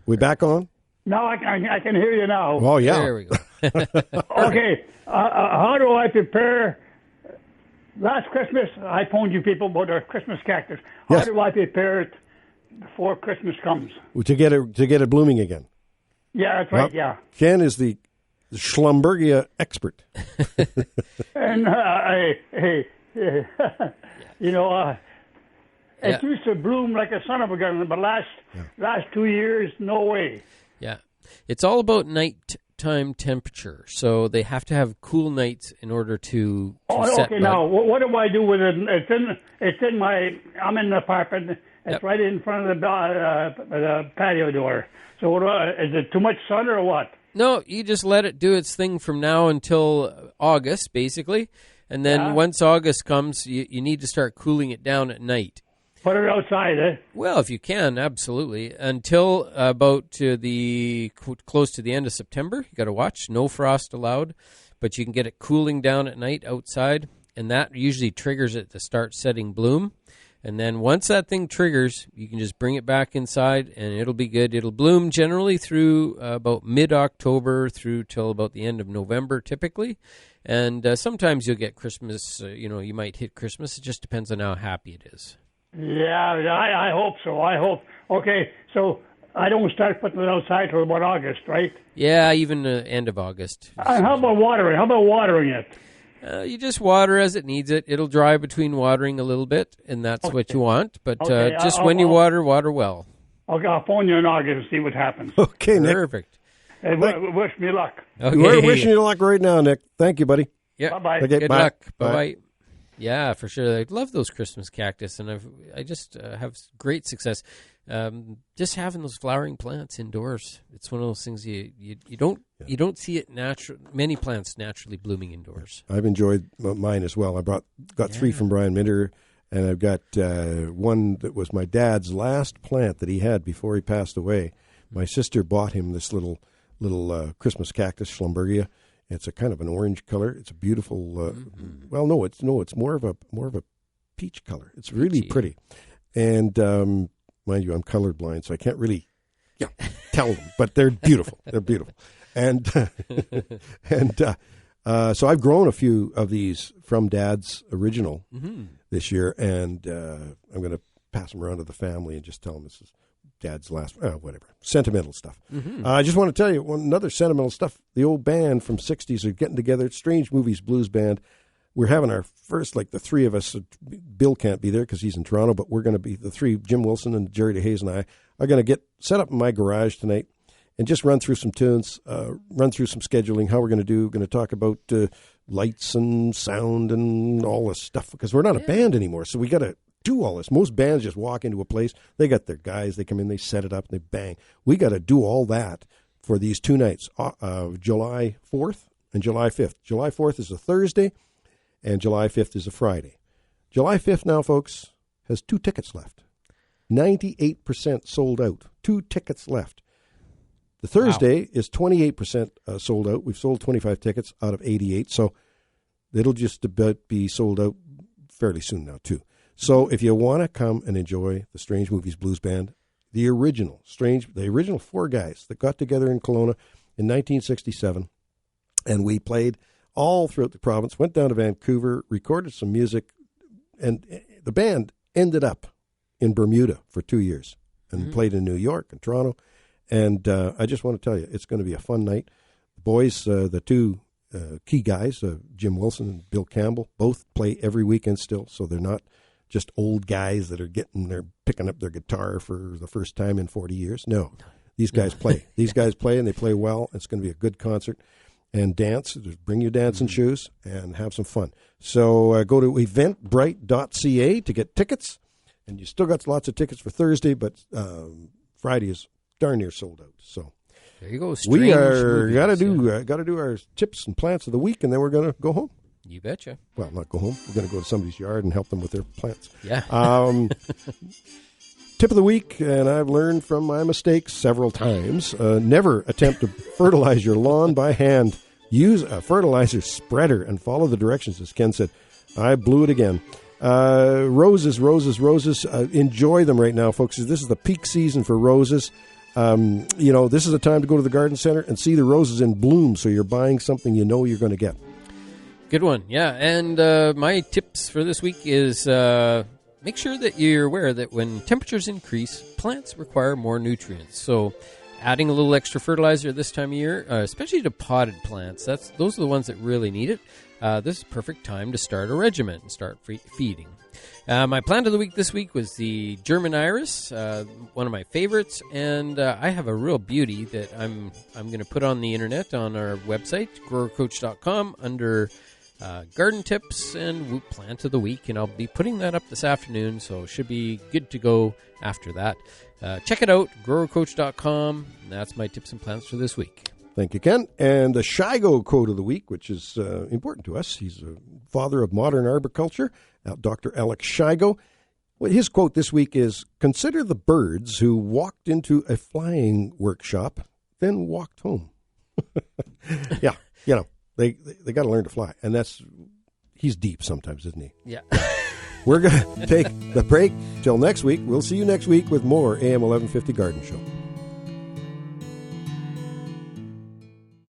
We back on? No, I can hear you now. Oh, yeah. There we go. Okay. How do I prepare? Last Christmas, I phoned you people about our Christmas cactus. How do I prepare it before Christmas comes? To get it blooming again. Yeah, that's right. Yeah. Ken is the Schlumbergia expert. And it used to bloom like a son of a gun, but last 2 years, no way. Yeah, it's all about nighttime temperature. So they have to have cool nights in order to set. Okay. Now, what do I do with it? I'm in the apartment. It's right in front of the patio door. So is it too much sun or what? No, you just let it do its thing from now until August, basically. And then once August comes, you need to start cooling it down at night. Put it outside, eh? Well, if you can, absolutely. Until about close to the end of September, you got to watch. No frost allowed, but you can get it cooling down at night outside, and that usually triggers it to start setting bloom. And then once that thing triggers, you can just bring it back inside, and it'll be good. It'll bloom generally through about mid-October through till about the end of November, typically. And sometimes you'll get Christmas. You might hit Christmas. It just depends on how happy it is. Yeah, I hope so. I hope. Okay, so I don't start putting it outside till about August, right? Yeah, even end of August. And how about watering? How about watering it? You just water as it needs it. It'll dry between watering a little bit, and that's what you want. But just when you water well. Okay, I'll phone you in August and see what happens. Okay, Nick. Perfect. Hey, wish me luck. Okay. We're wishing you luck right now, Nick. Thank you, buddy. Yeah. Bye-bye. Okay, Good bye. luck. Bye-bye. Yeah, for sure. I love those Christmas cactus, and I just have great success just having those flowering plants indoors. It's one of those things you don't see it many plants naturally blooming indoors. I've enjoyed mine as well. I got 3 from Brian Minder, and I've got one that was my dad's last plant that he had before he passed away. My sister bought him this little Christmas cactus, Schlumbergia. It's a kind of an orange color. It's a beautiful. Well, no, it's more of a peach color. It's really pretty, and mind you, I'm colorblind, so I can't really tell them, but they're beautiful. They're beautiful, and so I've grown a few of these from Dad's original this year, and I'm going to pass them around to the family and just tell them this is Dad's last, whatever, sentimental stuff. I just want to tell you another sentimental stuff. The old band from 60s are getting together, Strange Movies Blues Band. We're having our first, like the 3 of us. Bill can't be there because he's in Toronto, but we're going to be the 3, Jim Wilson and Jerry DeHaze and I, are going to get set up in my garage tonight and just run through some tunes, run through some scheduling, how we're going to do. We're going to talk about lights and sound and all this stuff because we're not a band anymore, so we got to do all this. Most bands just walk into a place, they got their guys, they come in, they set it up, and they bang. We got to do all that for these 2 nights, July 4th and July 5th. July 4th is a Thursday, and July 5th is a Friday. July 5th now, folks, has 2 tickets left. 98% sold out. 2 tickets left. The Thursday is 28% sold out. We've sold 25 tickets out of 88, so it'll just about be sold out fairly soon now, too. So if you want to come and enjoy the Strange Movies Blues Band, the original 4 guys that got together in Kelowna in 1967, and we played all throughout the province, went down to Vancouver, recorded some music, and the band ended up in Bermuda for 2 years and played in New York and Toronto. And I just want to tell you, it's going to be a fun night. The boys, the 2 key guys, Jim Wilson and Bill Campbell, both play every weekend still, so they're not just old guys that are picking up their guitar for the first time in 40 years. No, these guys play. These guys play, and they play well. It's going to be a good concert. And dance, bring your dancing shoes and have some fun. So go to eventbrite.ca to get tickets. And you still got lots of tickets for Thursday, but Friday is darn near sold out. So there you go. We are got to do our tips and plants of the week, and then we're going to go home. You betcha. Well, not go home. We're going to go to somebody's yard and help them with their plants. Yeah. Tip of the week, and I've learned from my mistakes several times, never attempt to fertilize your lawn by hand. Use a fertilizer spreader and follow the directions, as Ken said. I blew it again. Roses. Enjoy them right now, folks. This is the peak season for roses. This is a time to go to the garden center and see the roses in bloom, so you're buying something you know you're going to get. Good one, yeah. And my tips for this week is make sure that you're aware that when temperatures increase, plants require more nutrients. So adding a little extra fertilizer this time of year, especially to potted plants, those are the ones that really need it. This is a perfect time to start a regimen and start feeding. My plant of the week this week was the German iris, one of my favorites, and I have a real beauty that I'm going to put on the internet on our website, growercoach.com, under garden tips and plant of the week, and I'll be putting that up this afternoon, so it should be good to go after that. Check it out, growercoach.com, and that's my tips and plants for this week. Thank you, Ken. And the Shigo quote of the week, which is important to us. He's a father of modern arboriculture, Dr. Alex Shigo. Well, his quote this week is, "Consider the birds who walked into a flying workshop, then walked home." Yeah, they got to learn to fly. And he's deep sometimes, isn't he? Yeah. We're going to take the break till next week. We'll see you next week with more AM 1150 Garden Show.